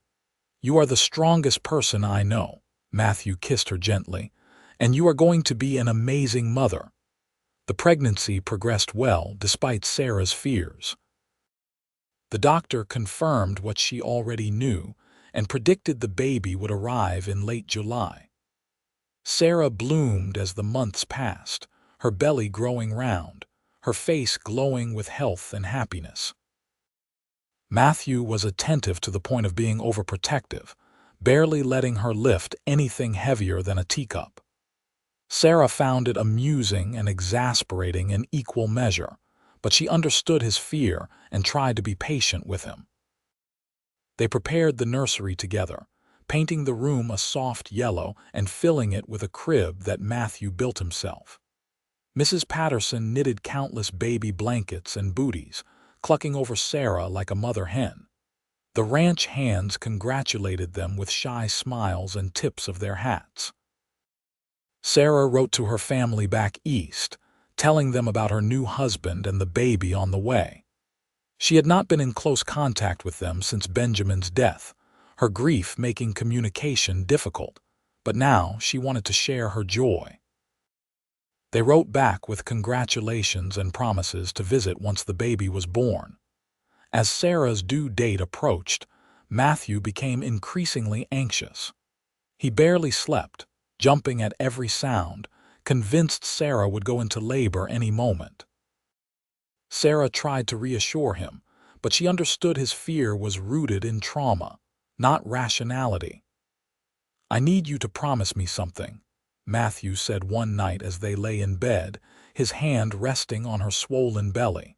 "You are the strongest person I know." Matthew kissed her gently. "And you are going to be an amazing mother." The pregnancy progressed well, despite Sarah's fears. The doctor confirmed what she already knew and predicted the baby would arrive in late July. Sarah bloomed as the months passed, her belly growing round, her face glowing with health and happiness. Matthew was attentive to the point of being overprotective, barely letting her lift anything heavier than a teacup. Sarah found it amusing and exasperating in equal measure, but she understood his fear and tried to be patient with him. They prepared the nursery together, painting the room a soft yellow and filling it with a crib that Matthew built himself. Mrs. Patterson knitted countless baby blankets and booties, clucking over Sarah like a mother hen. The ranch hands congratulated them with shy smiles and tips of their hats. Sarah wrote to her family back east, telling them about her new husband and the baby on the way. She had not been in close contact with them since Benjamin's death, her grief making communication difficult, but now she wanted to share her joy. They wrote back with congratulations and promises to visit once the baby was born. As Sarah's due date approached, Matthew became increasingly anxious. He barely slept, jumping at every sound, convinced Sarah would go into labor any moment. Sarah tried to reassure him, but she understood his fear was rooted in trauma, not rationality. "I need you to promise me something," Matthew said one night as they lay in bed, his hand resting on her swollen belly.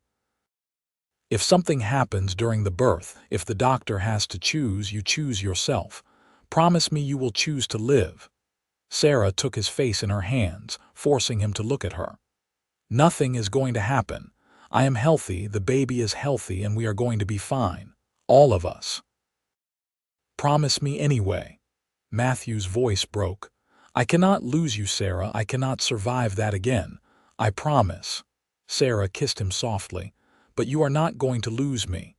"If something happens during the birth, if the doctor has to choose, you choose yourself. Promise me you will choose to live." Sarah took his face in her hands, forcing him to look at her. "Nothing is going to happen. I am healthy, the baby is healthy, and we are going to be fine. All of us." "Promise me anyway." Matthew's voice broke. "I cannot lose you, Sarah. I cannot survive that again. I promise." Sarah kissed him softly. "But you are not going to lose me.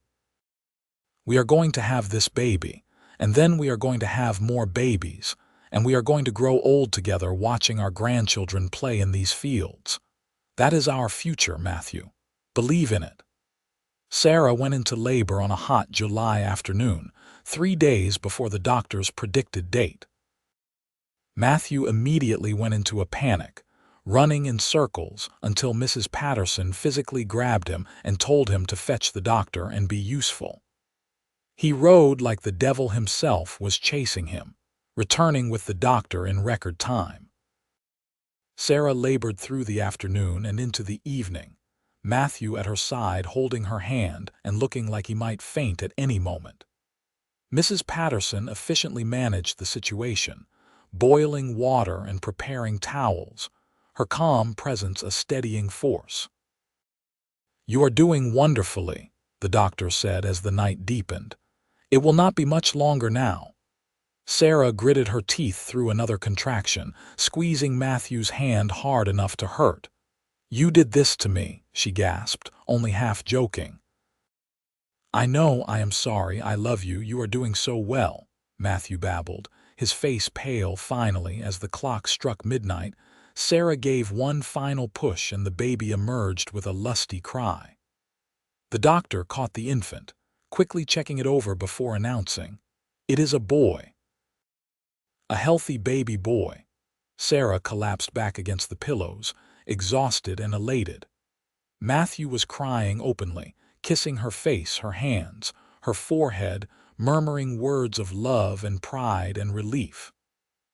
We are going to have this baby, and then we are going to have more babies, and we are going to grow old together watching our grandchildren play in these fields. That is our future, Matthew. Believe in it." Sarah went into labor on a hot July afternoon, 3 days before the doctor's predicted date. Matthew immediately went into a panic, running in circles until Mrs. Patterson physically grabbed him and told him to fetch the doctor and be useful. He rode like the devil himself was chasing him, returning with the doctor in record time. Sarah labored through the afternoon and into the evening, Matthew at her side holding her hand and looking like he might faint at any moment. Mrs. Patterson efficiently managed the situation, boiling water and preparing towels, her calm presence a steadying force. "You are doing wonderfully," the doctor said as the night deepened. "It will not be much longer now." Sarah gritted her teeth through another contraction, squeezing Matthew's hand hard enough to hurt. "You did this to me," she gasped, only half joking. "I know, I am sorry, I love you, you are doing so well," Matthew babbled, his face pale finally as the clock struck midnight. Sarah gave one final push and the baby emerged with a lusty cry. The doctor caught the infant, quickly checking it over before announcing, It is a boy. A healthy baby boy. Sarah collapsed back against the pillows, exhausted and elated. Matthew was crying openly, kissing her face, her hands, her forehead, murmuring words of love and pride and relief.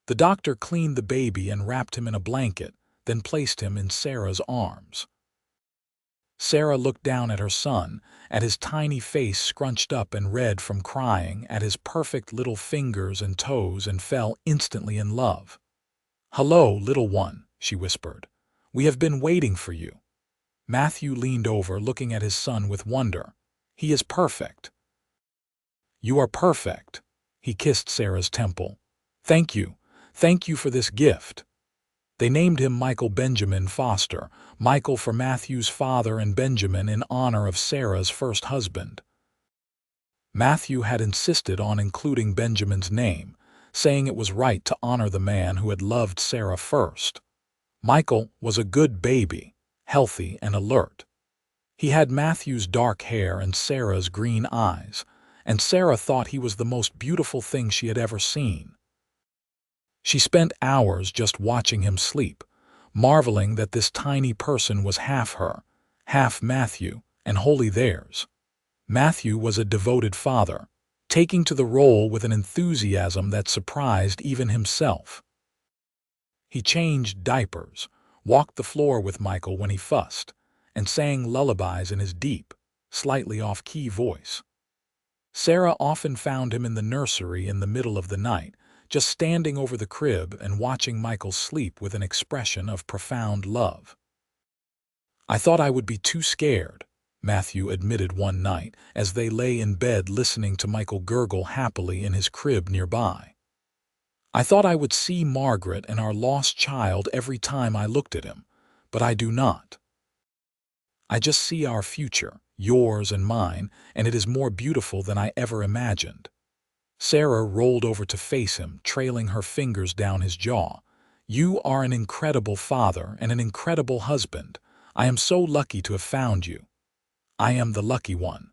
The doctor cleaned the baby and wrapped him in a blanket, then placed him in Sarah's arms. Sarah looked down at her son, at his tiny face scrunched up and red from crying, at his perfect little fingers and toes, and fell instantly in love. "Hello, little one," she whispered. "We have been waiting for you." Matthew leaned over, looking at his son with wonder. "He is perfect." "You are perfect." He kissed Sarah's temple. "Thank you. Thank you for this gift." They named him Michael Benjamin Foster, Michael for Matthew's father and Benjamin in honor of Sarah's first husband. Matthew had insisted on including Benjamin's name, saying it was right to honor the man who had loved Sarah first. Michael was a good baby, healthy and alert. He had Matthew's dark hair and Sarah's green eyes, and Sarah thought he was the most beautiful thing she had ever seen. She spent hours just watching him sleep, marveling that this tiny person was half her, half Matthew, and wholly theirs. Matthew was a devoted father, taking to the role with an enthusiasm that surprised even himself. He changed diapers, walked the floor with Michael when he fussed, and sang lullabies in his deep, slightly off-key voice. Sarah often found him in the nursery in the middle of the night, just standing over the crib and watching Michael sleep with an expression of profound love. "I thought I would be too scared," Matthew admitted one night as they lay in bed listening to Michael gurgle happily in his crib nearby. "I thought I would see Margaret and our lost child every time I looked at him, but I do not. I just see our future, yours and mine, and it is more beautiful than I ever imagined." Sarah rolled over to face him, trailing her fingers down his jaw. "You are an incredible father and an incredible husband. I am so lucky to have found you. I am the lucky one."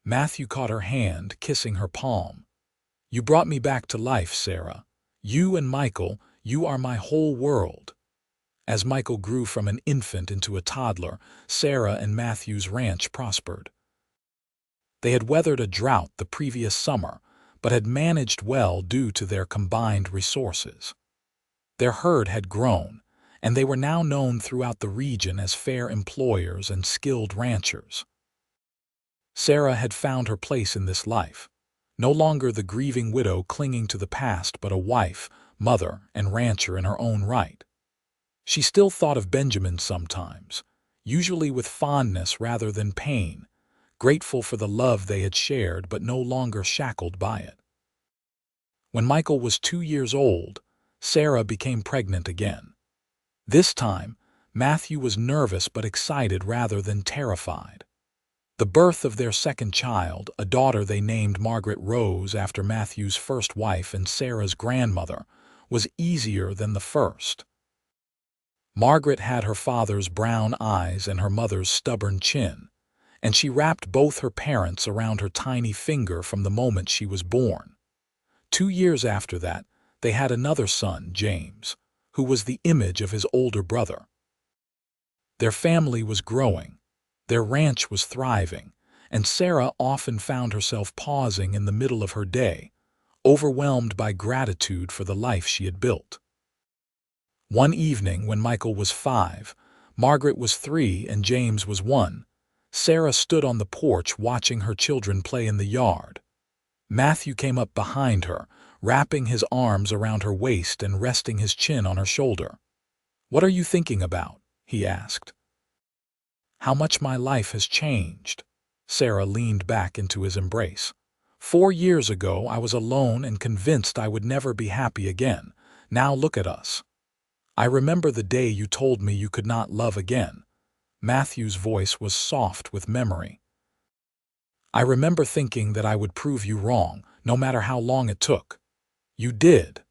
Matthew caught her hand, kissing her palm. "You brought me back to life, Sarah. You and Michael, you are my whole world." As Michael grew from an infant into a toddler, Sarah and Matthew's ranch prospered. They had weathered a drought the previous summer, but had managed well due to their combined resources. Their herd had grown, and they were now known throughout the region as fair employers and skilled ranchers. Sarah had found her place in this life, no longer the grieving widow clinging to the past, but a wife, mother, and rancher in her own right. She still thought of Benjamin sometimes, usually with fondness rather than pain, grateful for the love they had shared but no longer shackled by it. When Michael was 2 years old, Sarah became pregnant again. This time, Matthew was nervous but excited rather than terrified. The birth of their second child, a daughter they named Margaret Rose after Matthew's first wife and Sarah's grandmother, was easier than the first. Margaret had her father's brown eyes and her mother's stubborn chin, and she wrapped both her parents around her tiny finger from the moment she was born. 2 years after that, they had another son, James, who was the image of his older brother. Their family was growing, their ranch was thriving, and Sarah often found herself pausing in the middle of her day, overwhelmed by gratitude for the life she had built. One evening when Michael was 5, Margaret was 3, and James was 1, Sarah stood on the porch watching her children play in the yard. Matthew came up behind her, wrapping his arms around her waist and resting his chin on her shoulder. "What are you thinking about?" he asked. "How much my life has changed." Sarah leaned back into his embrace. 4 years ago, I was alone and convinced I would never be happy again. Now look at us. I remember the day you told me you could not love again. Matthew's voice was soft with memory. "I remember thinking that I would prove you wrong, no matter how long it took. You did."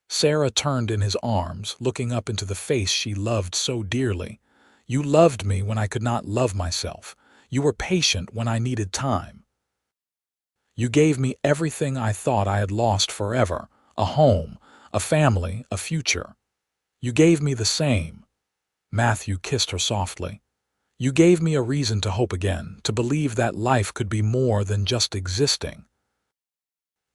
Sarah turned in his arms, looking up into the face she loved so dearly. "You loved me when I could not love myself. You were patient when I needed time. You gave me everything I thought I had lost forever, a home, a family, a future. You gave me the same. Matthew kissed her softly. You gave me a reason to hope again, to believe that life could be more than just existing.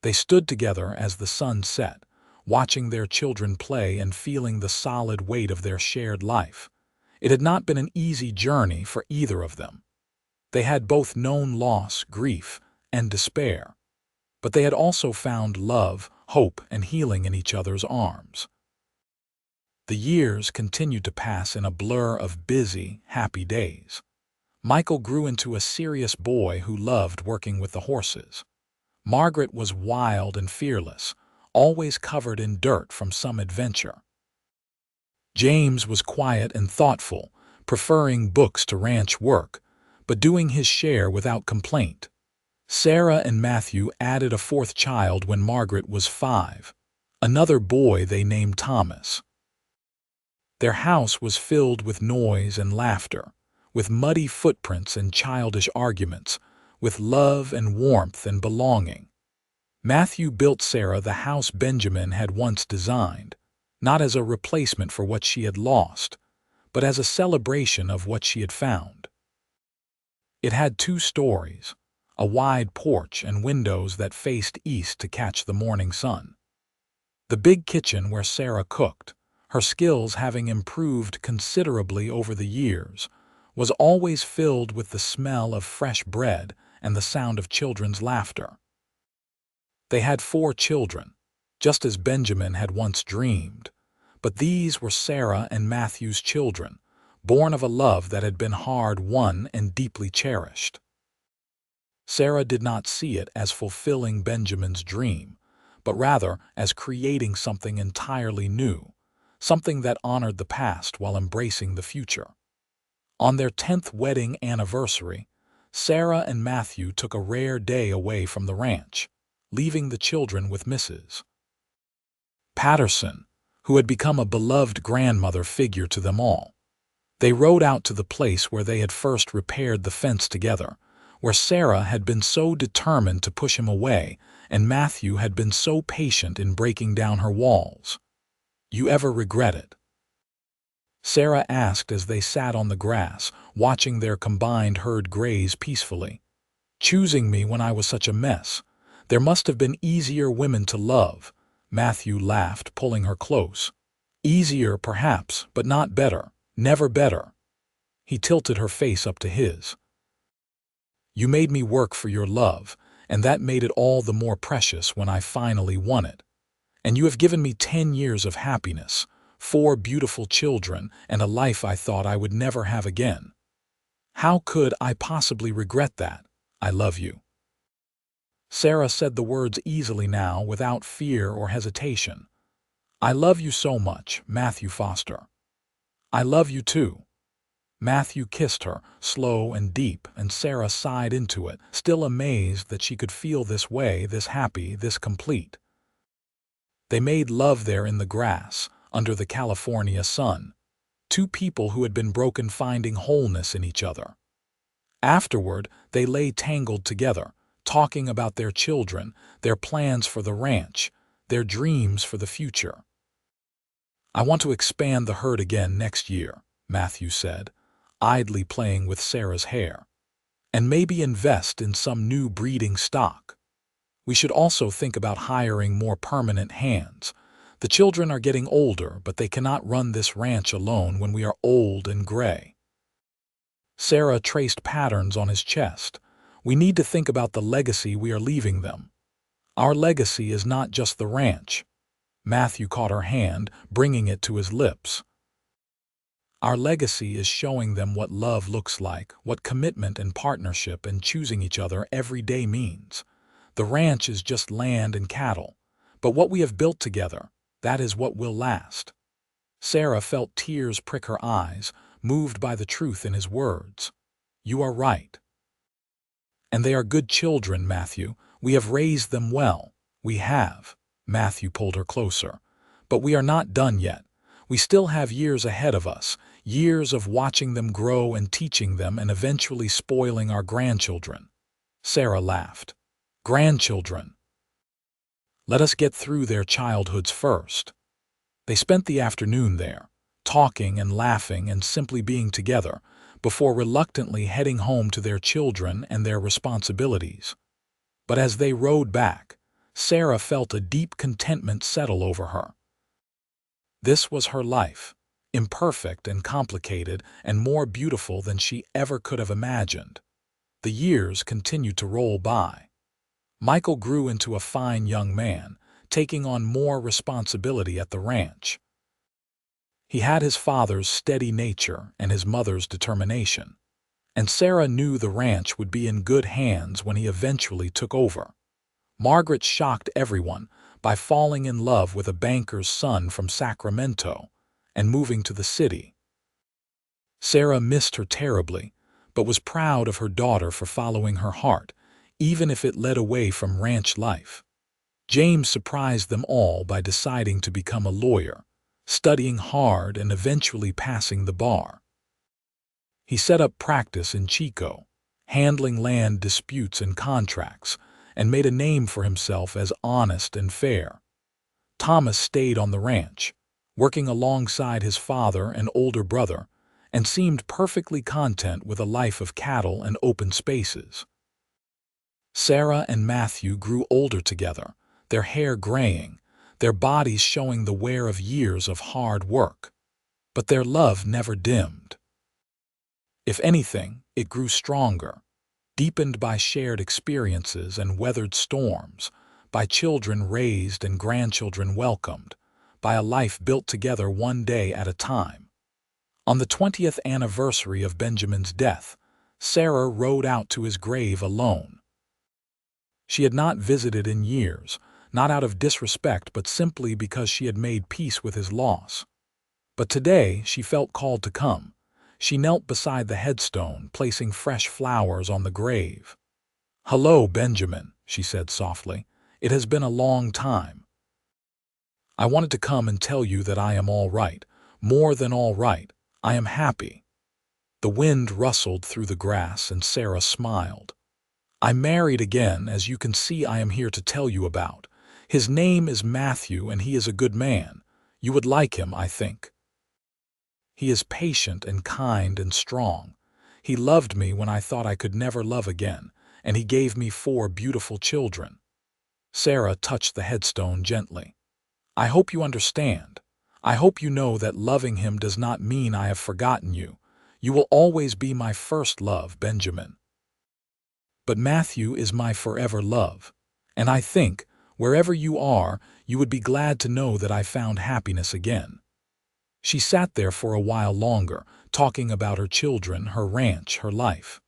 They stood together as the sun set, watching their children play and feeling the solid weight of their shared life. It had not been an easy journey for either of them. They had both known loss, grief, and despair. But they had also found love, hope, and healing in each other's arms. The years continued to pass in a blur of busy, happy days. Michael grew into a serious boy who loved working with the horses. Margaret was wild and fearless, always covered in dirt from some adventure. James was quiet and thoughtful, preferring books to ranch work, but doing his share without complaint. Sarah and Matthew added a fourth child when Margaret was 5, another boy they named Thomas. Their house was filled with noise and laughter, with muddy footprints and childish arguments, with love and warmth and belonging. Matthew built Sarah the house Benjamin had once designed, not as a replacement for what she had lost, but as a celebration of what she had found. It had 2 stories, a wide porch and windows that faced east to catch the morning sun. The big kitchen where Sarah cooked, her skills having improved considerably over the years, was always filled with the smell of fresh bread and the sound of children's laughter. They had 4 children, just as Benjamin had once dreamed, but these were Sarah and Matthew's children, born of a love that had been hard-won and deeply cherished. Sarah did not see it as fulfilling Benjamin's dream, but rather as creating something entirely new, something that honored the past while embracing the future. On their 10th wedding anniversary, Sarah and Matthew took a rare day away from the ranch, leaving the children with Mrs. Patterson, who had become a beloved grandmother figure to them all. They rode out to the place where they had first repaired the fence together, where Sarah had been so determined to push him away and Matthew had been so patient in breaking down her walls. "You ever regret it?" Sarah asked as they sat on the grass, watching their combined herd graze peacefully. "Choosing me when I was such a mess. There must have been easier women to love," Matthew laughed, pulling her close. "Easier, perhaps, but not better. Never better." He tilted her face up to his. "You made me work for your love, and that made it all the more precious when I finally won it. And you have given me 10 years of happiness, 4 beautiful children, and a life I thought I would never have again. How could I possibly regret that? I love you." Sarah said the words easily now, without fear or hesitation. "I love you so much, Matthew Foster." "I love you too." Matthew kissed her, slow and deep, and Sarah sighed into it, still amazed that she could feel this way, this happy, this complete. They made love there in the grass, under the California sun, 2 people who had been broken finding wholeness in each other. Afterward, they lay tangled together, talking about their children, their plans for the ranch, their dreams for the future. "I want to expand the herd again next year," Matthew said, idly playing with Sarah's hair, "and maybe invest in some new breeding stock. We should also think about hiring more permanent hands. The children are getting older, but they cannot run this ranch alone when we are old and gray." Sarah traced patterns on his chest. "We need to think about the legacy we are leaving them. Our legacy is not just the ranch." Matthew caught her hand, bringing it to his lips. "Our legacy is showing them what love looks like, what commitment and partnership and choosing each other every day means. The ranch is just land and cattle, but what we have built together, that is what will last." Sarah felt tears prick her eyes, moved by the truth in his words. "You are right. And they are good children, Matthew. We have raised them well. We have." Matthew pulled her closer. "But we are not done yet. We still have years ahead of us, years of watching them grow and teaching them and eventually spoiling our grandchildren." Sarah laughed. grandchildren. Let us get through their childhoods first. They spent the afternoon there, talking and laughing and simply being together, before reluctantly heading home to their children and their responsibilities. But as they rode back, Sarah felt a deep contentment settle over her. This was her life, imperfect and complicated and more beautiful than she ever could have imagined. The years continued to roll by. Michael grew into a fine young man, taking on more responsibility at the ranch. He had his father's steady nature and his mother's determination, and Sarah knew the ranch would be in good hands when he eventually took over. Margaret shocked everyone by falling in love with a banker's son from Sacramento and moving to the city. Sarah missed her terribly, but was proud of her daughter for following her heart, even if it led away from ranch life. James surprised them all by deciding to become a lawyer, studying hard and eventually passing the bar. He set up practice in Chico, handling land disputes and contracts, and made a name for himself as honest and fair. Thomas stayed on the ranch, working alongside his father and older brother, and seemed perfectly content with a life of cattle and open spaces. Sarah and Matthew grew older together, their hair graying, their bodies showing the wear of years of hard work. But their love never dimmed. If anything, it grew stronger, deepened by shared experiences and weathered storms, by children raised and grandchildren welcomed, by a life built together one day at a time. On the 20th anniversary of Benjamin's death, Sarah rode out to his grave alone. She had not visited in years, not out of disrespect but simply because she had made peace with his loss. But today she felt called to come. She knelt beside the headstone, placing fresh flowers on the grave. "Hello, Benjamin," she said softly. "It has been a long time. I wanted to come and tell you that I am all right, more than all right. I am happy." The wind rustled through the grass and Sarah smiled. "I'm married again, as you can see. I am here to tell you about. His name is Matthew and he is a good man. You would like him, I think. He is patient and kind and strong. He loved me when I thought I could never love again, and he gave me 4 beautiful children." Sarah touched the headstone gently. "I hope you understand. I hope you know that loving him does not mean I have forgotten you. You will always be my first love, Benjamin. But Matthew is my forever love, and I think, wherever you are, you would be glad to know that I found happiness again." She sat there for a while longer, talking about her children, her ranch, her life.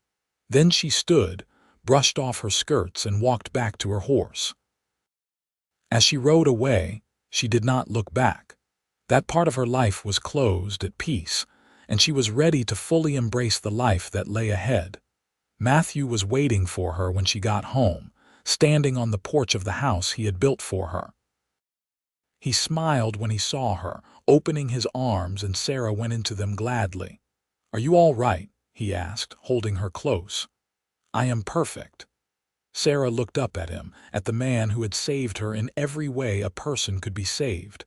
Then she stood, brushed off her skirts, and walked back to her horse. As she rode away, she did not look back. That part of her life was closed, at peace, and she was ready to fully embrace the life that lay ahead. Matthew was waiting for her when she got home, standing on the porch of the house he had built for her. He smiled when he saw her, opening his arms, and Sarah went into them gladly. "Are you all right?" he asked, holding her close. "I am perfect." Sarah looked up at him, at the man who had saved her in every way a person could be saved.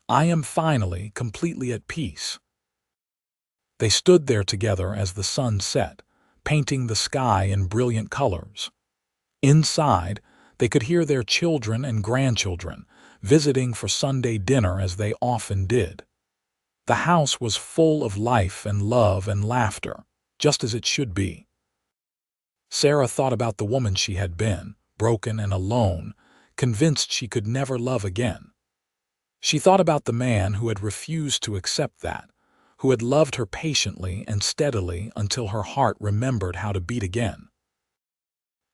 "I am finally completely at peace." They stood there together as the sun set, painting the sky in brilliant colors. Inside, they could hear their children and grandchildren visiting for Sunday dinner as they often did. The house was full of life and love and laughter, just as it should be. Sarah thought about the woman she had been, broken and alone, convinced she could never love again. She thought about the man who had refused to accept that, who had loved her patiently and steadily until her heart remembered how to beat again.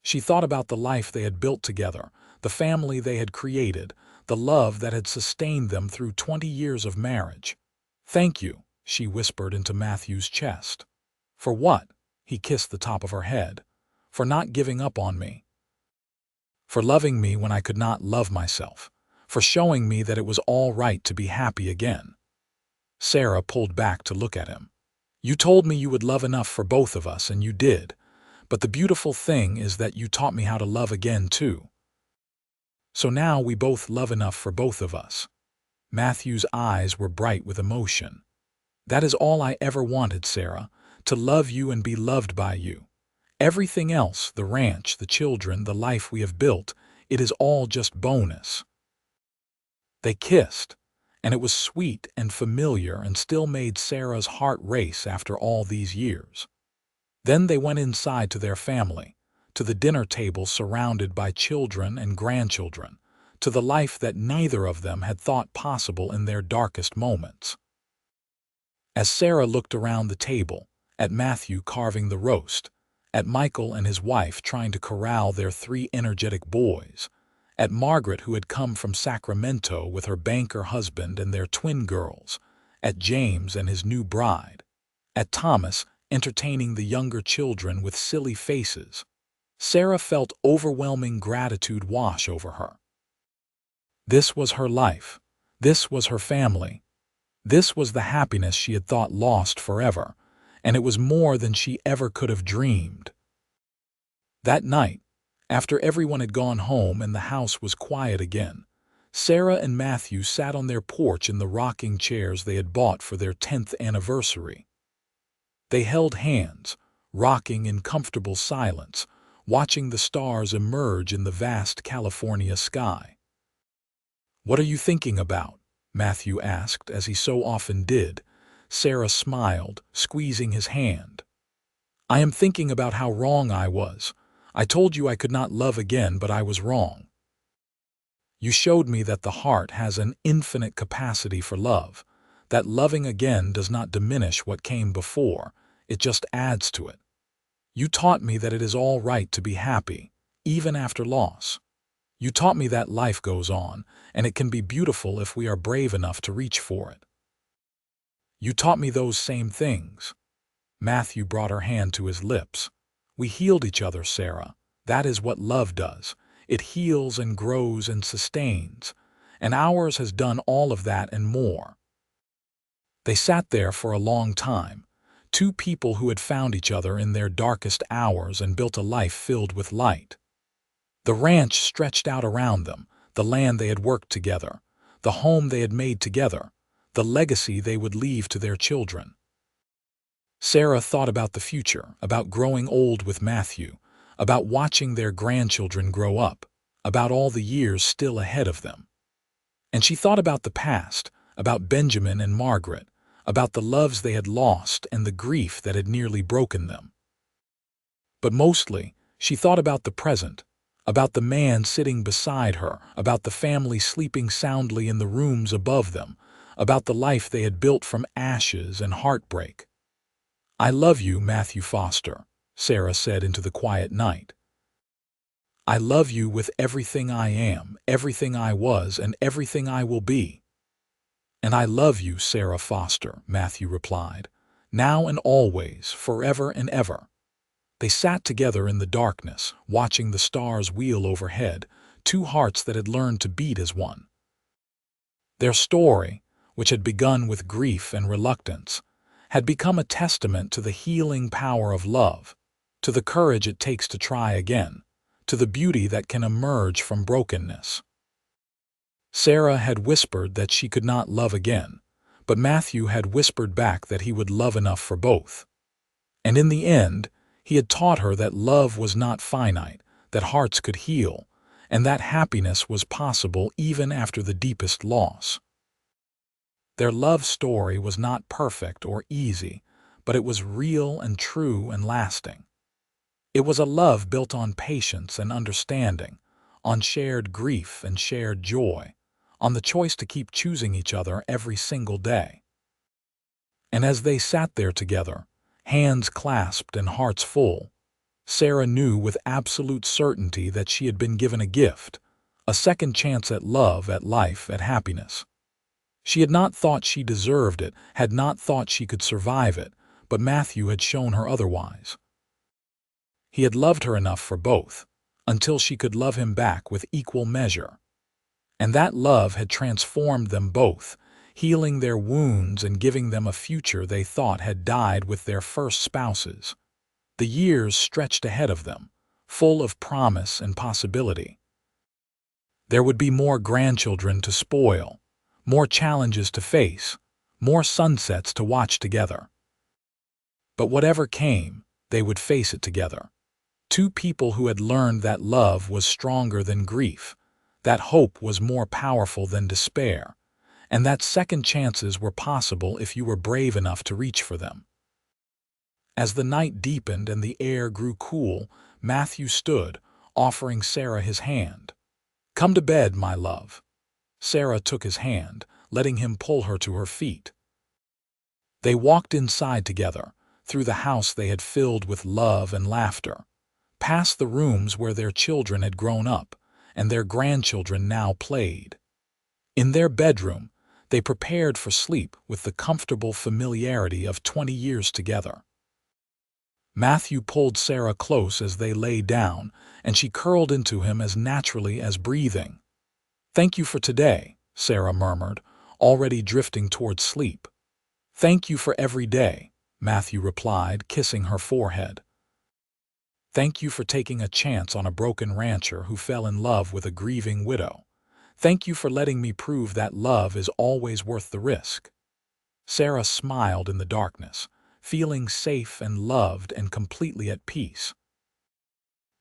She thought about the life they had built together, the family they had created, the love that had sustained them through 20 years of marriage. "Thank you," she whispered into Matthew's chest. "For what?" He kissed the top of her head. "For not giving up on me. For loving me when I could not love myself. For showing me that it was all right to be happy again." Sarah pulled back to look at him. "You told me you would love enough for both of us, and you did. But the beautiful thing is that you taught me how to love again, too. So now we both love enough for both of us." Matthew's eyes were bright with emotion. "That is all I ever wanted, Sarah, to love you and be loved by you. Everything else, the ranch, the children, the life we have built, it is all just bonus." They kissed, and it was sweet and familiar and still made Sarah's heart race after all these years. Then they went inside to their family, to the dinner table surrounded by children and grandchildren, to the life that neither of them had thought possible in their darkest moments. As Sarah looked around the table, at Matthew carving the roast, at Michael and his wife trying to corral their 3 energetic boys, at Margaret who had come from Sacramento with her banker husband and their twin girls, at James and his new bride, at Thomas entertaining the younger children with silly faces, Sarah felt overwhelming gratitude wash over her. This was her life. This was her family. This was the happiness she had thought lost forever, and it was more than she ever could have dreamed. That night, after everyone had gone home and the house was quiet again, Sarah and Matthew sat on their porch in the rocking chairs they had bought for their 10th anniversary. They held hands, rocking in comfortable silence, watching the stars emerge in the vast California sky. "What are you thinking about?" Matthew asked, as he so often did. Sarah smiled, squeezing his hand. "I am thinking about how wrong I was. I told you I could not love again, but I was wrong. You showed me that the heart has an infinite capacity for love, that loving again does not diminish what came before, it just adds to it. You taught me that it is all right to be happy, even after loss. You taught me that life goes on, and it can be beautiful if we are brave enough to reach for it. You taught me those same things." Matthew brought her hand to his lips. "We healed each other, Sarah. That is what love does. It heals and grows and sustains, and ours has done all of that and more." They sat there for a long time, 2 people who had found each other in their darkest hours and built a life filled with light. The ranch stretched out around them, the land they had worked together, the home they had made together, the legacy they would leave to their children. Sarah thought about the future, about growing old with Matthew, about watching their grandchildren grow up, about all the years still ahead of them. And she thought about the past, about Benjamin and Margaret, about the loves they had lost and the grief that had nearly broken them. But mostly, she thought about the present, about the man sitting beside her, about the family sleeping soundly in the rooms above them, about the life they had built from ashes and heartbreak. "I love you, Matthew Foster," Sarah said into the quiet night. "I love you with everything I am, everything I was, and everything I will be." "And I love you, Sarah Foster," Matthew replied, "now and always, forever and ever." They sat together in the darkness, watching the stars wheel overhead, 2 hearts that had learned to beat as one. Their story, which had begun with grief and reluctance, had become a testament to the healing power of love, to the courage it takes to try again, to the beauty that can emerge from brokenness. Sarah had whispered that she could not love again, but Matthew had whispered back that he would love enough for both. And in the end, he had taught her that love was not finite, that hearts could heal, and that happiness was possible even after the deepest loss. Their love story was not perfect or easy, but it was real and true and lasting. It was a love built on patience and understanding, on shared grief and shared joy, on the choice to keep choosing each other every single day. And as they sat there together, hands clasped and hearts full, Sarah knew with absolute certainty that she had been given a gift, a second chance at love, at life, at happiness. She had not thought she deserved it, had not thought she could survive it, but Matthew had shown her otherwise. He had loved her enough for both, until she could love him back with equal measure. And that love had transformed them both, healing their wounds and giving them a future they thought had died with their first spouses. The years stretched ahead of them, full of promise and possibility. There would be more grandchildren to spoil, more challenges to face, more sunsets to watch together. But whatever came, they would face it together. Two people who had learned that love was stronger than grief, that hope was more powerful than despair, and that second chances were possible if you were brave enough to reach for them. As the night deepened and the air grew cool, Matthew stood, offering Sarah his hand. "Come to bed, my love." Sarah took his hand, letting him pull her to her feet. They walked inside together, through the house they had filled with love and laughter, past the rooms where their children had grown up and their grandchildren now played. In their bedroom, they prepared for sleep with the comfortable familiarity of 20 years together. Matthew pulled Sarah close as they lay down, and she curled into him as naturally as breathing. "Thank you for today," Sarah murmured, already drifting toward sleep. "Thank you for every day," Matthew replied, kissing her forehead. "Thank you for taking a chance on a broken rancher who fell in love with a grieving widow. Thank you for letting me prove that love is always worth the risk." Sarah smiled in the darkness, feeling safe and loved and completely at peace.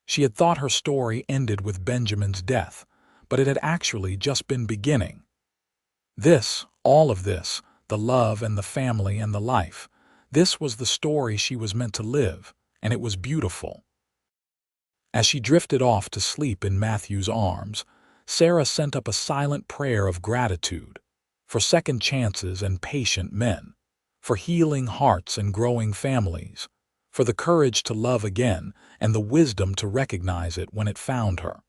She had thought her story ended with Benjamin's death, but it had actually just been beginning. This, all of this, the love and the family and the life, this was the story she was meant to live, and it was beautiful. As she drifted off to sleep in Matthew's arms, Sarah sent up a silent prayer of gratitude for second chances and patient men, for healing hearts and growing families, for the courage to love again and the wisdom to recognize it when it found her.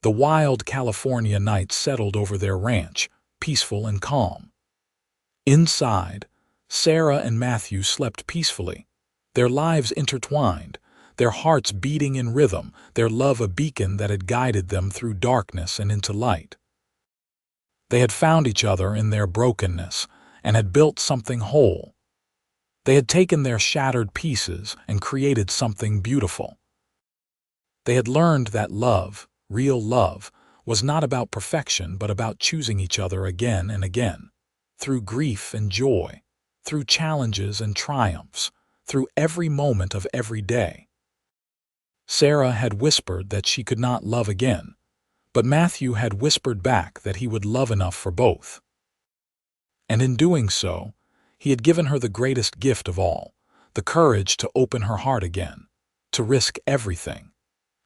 The wild California night settled over their ranch, peaceful and calm. Inside, Sarah and Matthew slept peacefully, their lives intertwined, their hearts beating in rhythm, their love a beacon that had guided them through darkness and into light. They had found each other in their brokenness and had built something whole. They had taken their shattered pieces and created something beautiful. They had learned that love, real love, was not about perfection but about choosing each other again and again, through grief and joy, through challenges and triumphs, through every moment of every day. Sarah had whispered that she could not love again, but Matthew had whispered back that he would love enough for both. And in doing so, he had given her the greatest gift of all, the courage to open her heart again, to risk everything,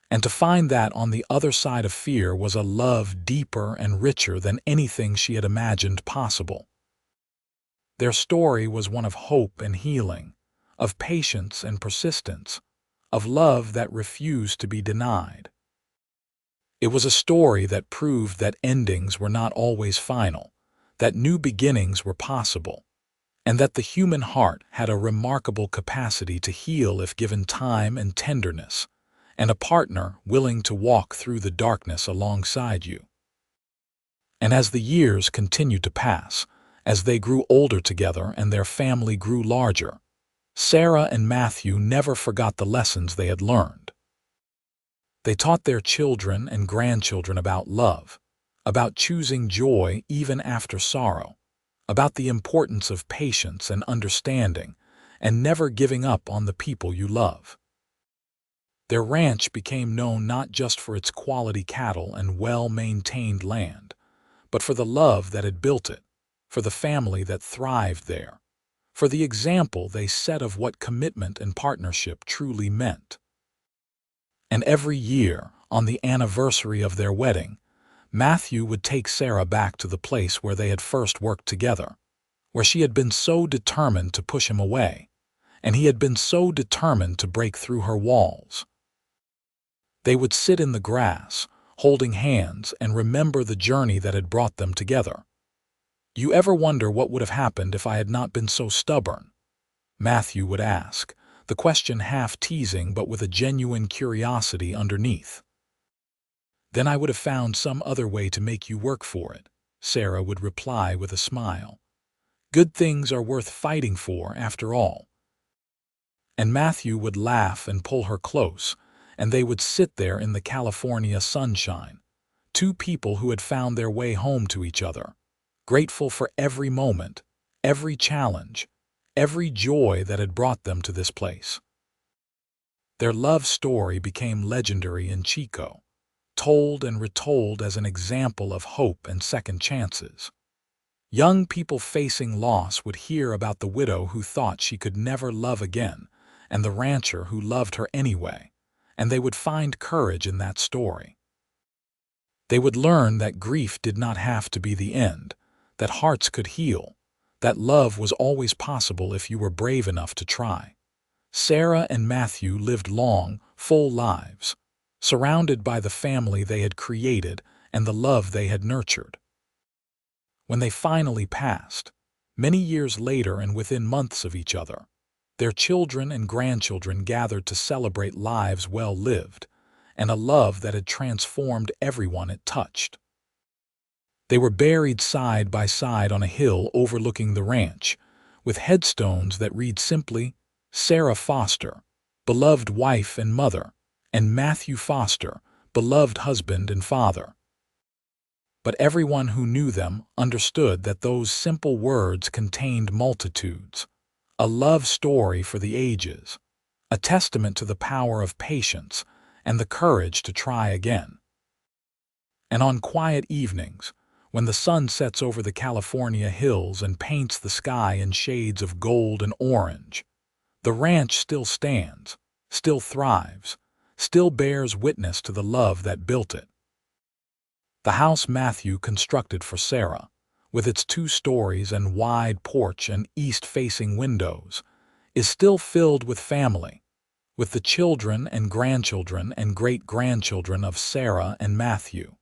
and to find that on the other side of fear was a love deeper and richer than anything she had imagined possible. Their story was one of hope and healing, of patience and persistence, of love that refused to be denied. It was a story that proved that endings were not always final, that new beginnings were possible, and that the human heart had a remarkable capacity to heal if given time and tenderness, and a partner willing to walk through the darkness alongside you. And as the years continued to pass, as they grew older together and their family grew larger, Sarah and Matthew never forgot the lessons they had learned. They taught their children and grandchildren about love, about choosing joy even after sorrow, about the importance of patience and understanding, and never giving up on the people you love. Their ranch became known not just for its quality cattle and well-maintained land, but for the love that had built it, for the family that thrived there, for the example they set of what commitment and partnership truly meant. And every year, on the anniversary of their wedding, Matthew would take Sarah back to the place where they had first worked together, where she had been so determined to push him away, and he had been so determined to break through her walls. They would sit in the grass, holding hands, and remember the journey that had brought them together. "You ever wonder what would have happened if I had not been so stubborn?" Matthew would ask, the question half teasing but with a genuine curiosity underneath. "Then I would have found some other way to make you work for it," Sarah would reply with a smile. "Good things are worth fighting for after all." and Matthew would laugh and pull her close, and they would sit there in the California sunshine, two people who had found their way home to each other, grateful for every moment, every challenge, every joy that had brought them to this place. Their love story became legendary in Chico, told and retold as an example of hope and second chances. Young people facing loss would hear about the widow who thought she could never love again, and the rancher who loved her anyway, and they would find courage in that story. They would learn that grief did not have to be the end, that hearts could heal, that love was always possible if you were brave enough to try. Sarah and Matthew lived long, full lives, surrounded by the family they had created and the love they had nurtured. When they finally passed, many years later and within months of each other, their children and grandchildren gathered to celebrate lives well lived and a love that had transformed everyone it touched. They were buried side by side on a hill overlooking the ranch, with headstones that read simply, Sarah Foster, beloved wife and mother, and Matthew Foster, beloved husband and father. But everyone who knew them understood that those simple words contained multitudes, a love story for the ages, a testament to the power of patience and the courage to try again. And on quiet evenings, when the sun sets over the California hills and paints the sky in shades of gold and orange, the ranch still stands, still thrives, still bears witness to the love that built it. The house Matthew constructed for Sarah, with its 2 stories and wide porch and east-facing windows, is still filled with family, with the children and grandchildren and great-grandchildren of Sarah and Matthew.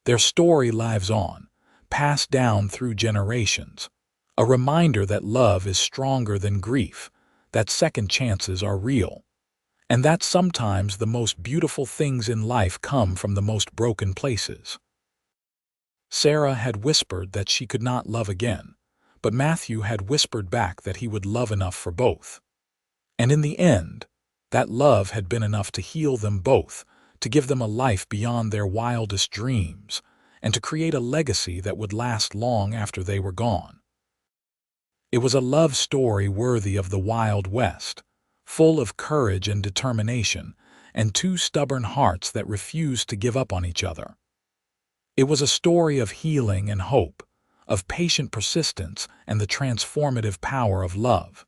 Their story lives on, passed down through generations, a reminder that love is stronger than grief, that second chances are real, and that sometimes the most beautiful things in life come from the most broken places. Sarah had whispered that she could not love again, but Matthew had whispered back that he would love enough for both. And in the end, that love had been enough to heal them both, to give them a life beyond their wildest dreams, and to create a legacy that would last long after they were gone. It was a love story worthy of the Wild West, full of courage and determination, and 2 stubborn hearts that refused to give up on each other. It was a story of healing and hope, of patient persistence and the transformative power of love.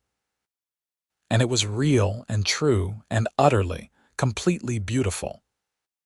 And it was real and true and utterly, completely beautiful.